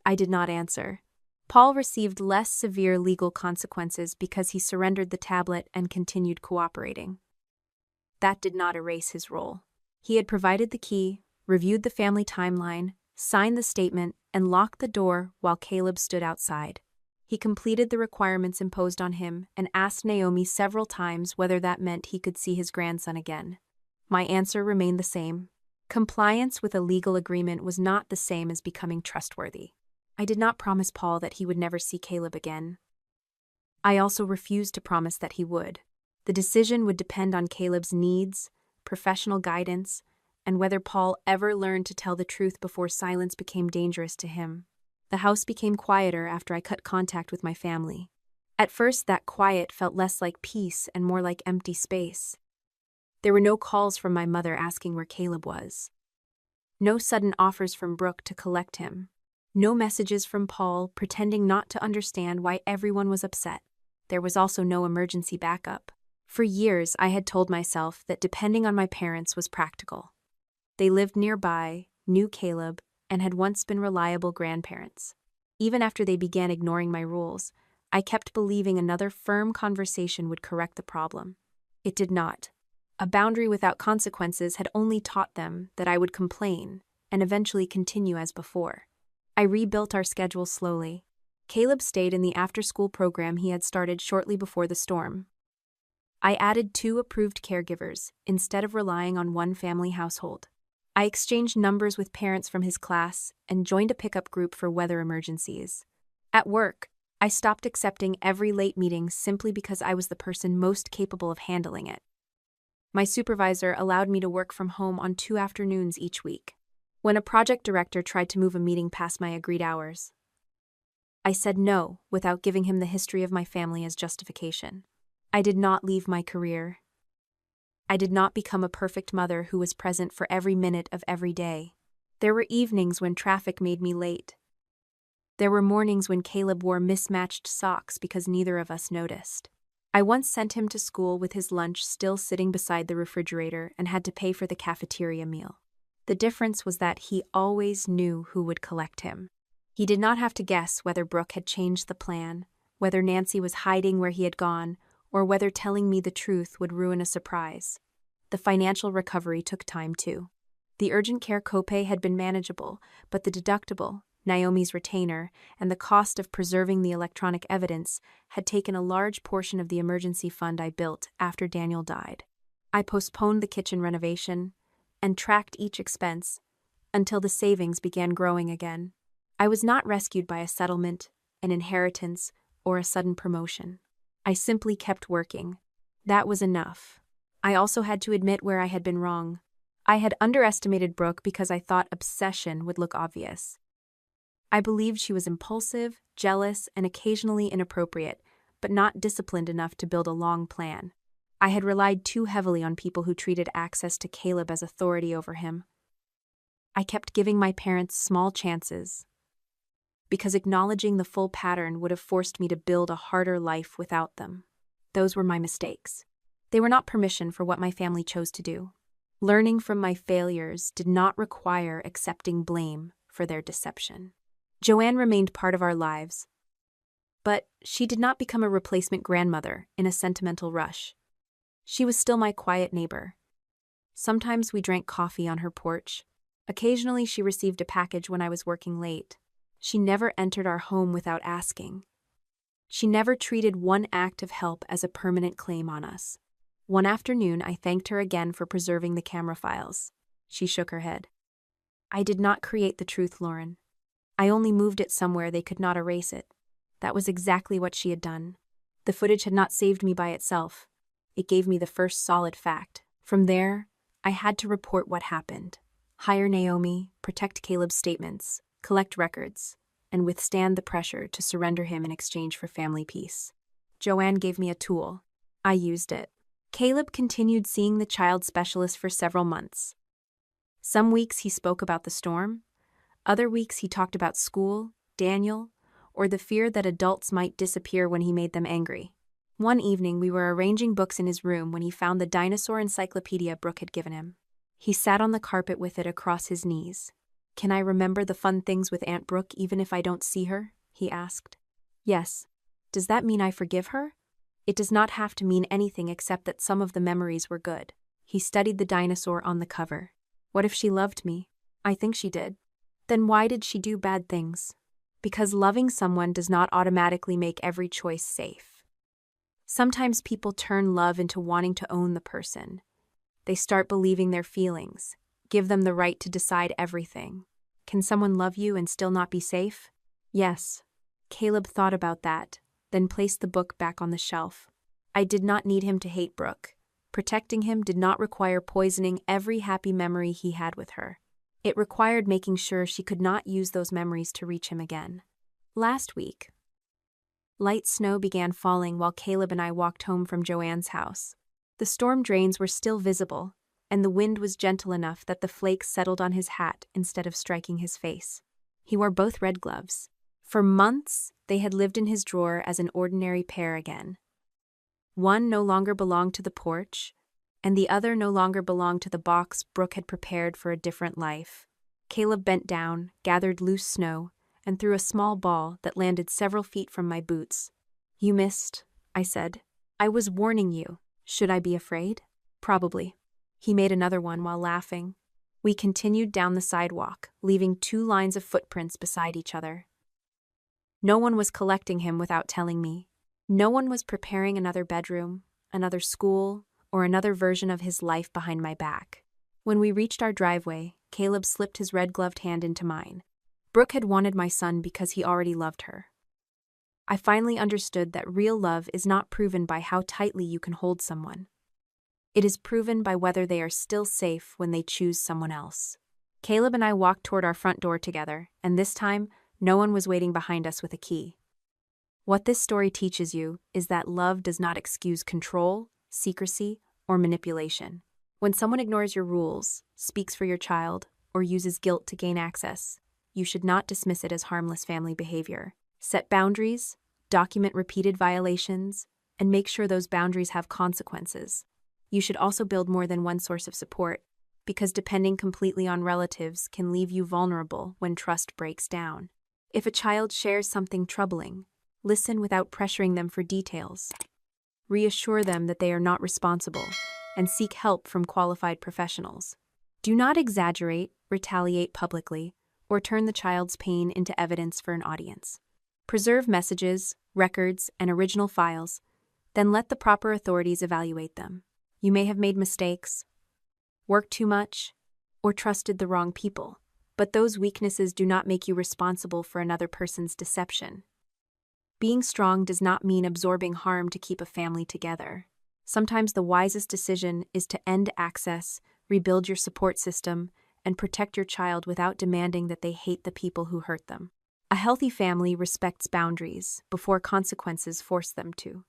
I did not answer. Paul received less severe legal consequences because he surrendered the tablet and continued cooperating. That did not erase his role. He had provided the key, reviewed the family timeline, signed the statement, and locked the door while Caleb stood outside. He completed the requirements imposed on him and asked Naomi several times whether that meant he could see his grandson again. My answer remained the same. Compliance with a legal agreement was not the same as becoming trustworthy. I did not promise Paul that he would never see Caleb again. I also refused to promise that he would. The decision would depend on Caleb's needs, professional guidance, and whether Paul ever learned to tell the truth before silence became dangerous to him. The house became quieter after I cut contact with my family. At first, that quiet felt less like peace and more like empty space. There were no calls from my mother asking where Caleb was. No sudden offers from Brooke to collect him. No messages from Paul pretending not to understand why everyone was upset. There was also no emergency backup. For years, I had told myself that depending on my parents was practical. They lived nearby, knew Caleb, and had once been reliable grandparents. Even after they began ignoring my rules, I kept believing another firm conversation would correct the problem. It did not. A boundary without consequences had only taught them that I would complain and eventually continue as before. I rebuilt our schedule slowly. Caleb stayed in the after-school program he had started shortly before the storm. I added 2 approved caregivers instead of relying on one family household. I exchanged numbers with parents from his class and joined a pickup group for weather emergencies. At work, I stopped accepting every late meeting simply because I was the person most capable of handling it. My supervisor allowed me to work from home on 2 afternoons each week. When a project director tried to move a meeting past my agreed hours, I said no without giving him the history of my family as justification. I did not leave my career. I did not become a perfect mother who was present for every minute of every day. There were evenings when traffic made me late. There were mornings when Caleb wore mismatched socks because neither of us noticed. I once sent him to school with his lunch still sitting beside the refrigerator and had to pay for the cafeteria meal. The difference was that he always knew who would collect him. He did not have to guess whether Brooke had changed the plan, whether Nancy was hiding where he had gone, or whether telling me the truth would ruin a surprise. The financial recovery took time too. The urgent care copay had been manageable, but the deductible, Naomi's retainer, and the cost of preserving the electronic evidence had taken a large portion of the emergency fund I built after Daniel died. I postponed the kitchen renovation and tracked each expense until the savings began growing again. I was not rescued by a settlement, an inheritance, or a sudden promotion. I simply kept working. That was enough. I also had to admit where I had been wrong. I had underestimated Brooke because I thought obsession would look obvious. I believed she was impulsive, jealous, and occasionally inappropriate, but not disciplined enough to build a long plan. I had relied too heavily on people who treated access to Caleb as authority over him. I kept giving my parents small chances, because acknowledging the full pattern would have forced me to build a harder life without them. Those were my mistakes. They were not permission for what my family chose to do. Learning from my failures did not require accepting blame for their deception. Joanne remained part of our lives, but she did not become a replacement grandmother in a sentimental rush. She was still my quiet neighbor. Sometimes we drank coffee on her porch. Occasionally she received a package when I was working late. She never entered our home without asking. She never treated one act of help as a permanent claim on us. One afternoon, I thanked her again for preserving the camera files. She shook her head. I did not create the truth, Lauren. I only moved it somewhere they could not erase it. That was exactly what she had done. The footage had not saved me by itself. It gave me the first solid fact. From there, I had to report what happened. Hire Naomi, protect Caleb's statements, collect records, and withstand the pressure to surrender him in exchange for family peace. Joanne gave me a tool. I used it. Caleb continued seeing the child specialist for several months. Some weeks he spoke about the storm. Other weeks he talked about school, Daniel, or the fear that adults might disappear when he made them angry. One evening we were arranging books in his room when he found the dinosaur encyclopedia Brooke had given him. He sat on the carpet with it across his knees. Can I remember the fun things with Aunt Brooke even if I don't see her? He asked. Yes. Does that mean I forgive her? It does not have to mean anything except that some of the memories were good. He studied the dinosaur on the cover. What if she loved me? I think she did. Then why did she do bad things? Because loving someone does not automatically make every choice safe. Sometimes people turn love into wanting to own the person. They start believing their feelings, give them the right to decide everything. Can someone love you and still not be safe? Yes. Caleb thought about that, then placed the book back on the shelf. I did not need him to hate Brooke. Protecting him did not require poisoning every happy memory he had with her. It required making sure she could not use those memories to reach him again. Last week, light snow began falling while Caleb and I walked home from Joanne's house. The storm drains were still visible, and the wind was gentle enough that the flakes settled on his hat instead of striking his face. He wore both red gloves. For months, they had lived in his drawer as an ordinary pair again. One no longer belonged to the porch, and the other no longer belonged to the box Brooke had prepared for a different life. Caleb bent down, gathered loose snow, and threw a small ball that landed several feet from my boots. You missed, I said. I was warning you. Should I be afraid? Probably. He made another one while laughing. We continued down the sidewalk, leaving 2 lines of footprints beside each other. No one was collecting him without telling me. No one was preparing another bedroom, another school, or another version of his life behind my back. When we reached our driveway, Caleb slipped his red-gloved hand into mine. Brooke had wanted my son because he already loved her. I finally understood that real love is not proven by how tightly you can hold someone. It is proven by whether they are still safe when they choose someone else. Caleb and I walked toward our front door together, and this time, no one was waiting behind us with a key. What this story teaches you is that love does not excuse control, secrecy, or manipulation. When someone ignores your rules, speaks for your child, or uses guilt to gain access, you should not dismiss it as harmless family behavior. Set boundaries, document repeated violations, and make sure those boundaries have consequences. You should also build more than one source of support, because depending completely on relatives can leave you vulnerable when trust breaks down. If a child shares something troubling, listen without pressuring them for details. Reassure them that they are not responsible, and seek help from qualified professionals. Do not exaggerate, retaliate publicly, or turn the child's pain into evidence for an audience. Preserve messages, records, and original files, then let the proper authorities evaluate them. You may have made mistakes, worked too much, or trusted the wrong people, but those weaknesses do not make you responsible for another person's deception. Being strong does not mean absorbing harm to keep a family together. Sometimes the wisest decision is to end access, rebuild your support system, and protect your child without demanding that they hate the people who hurt them. A healthy family respects boundaries before consequences force them to.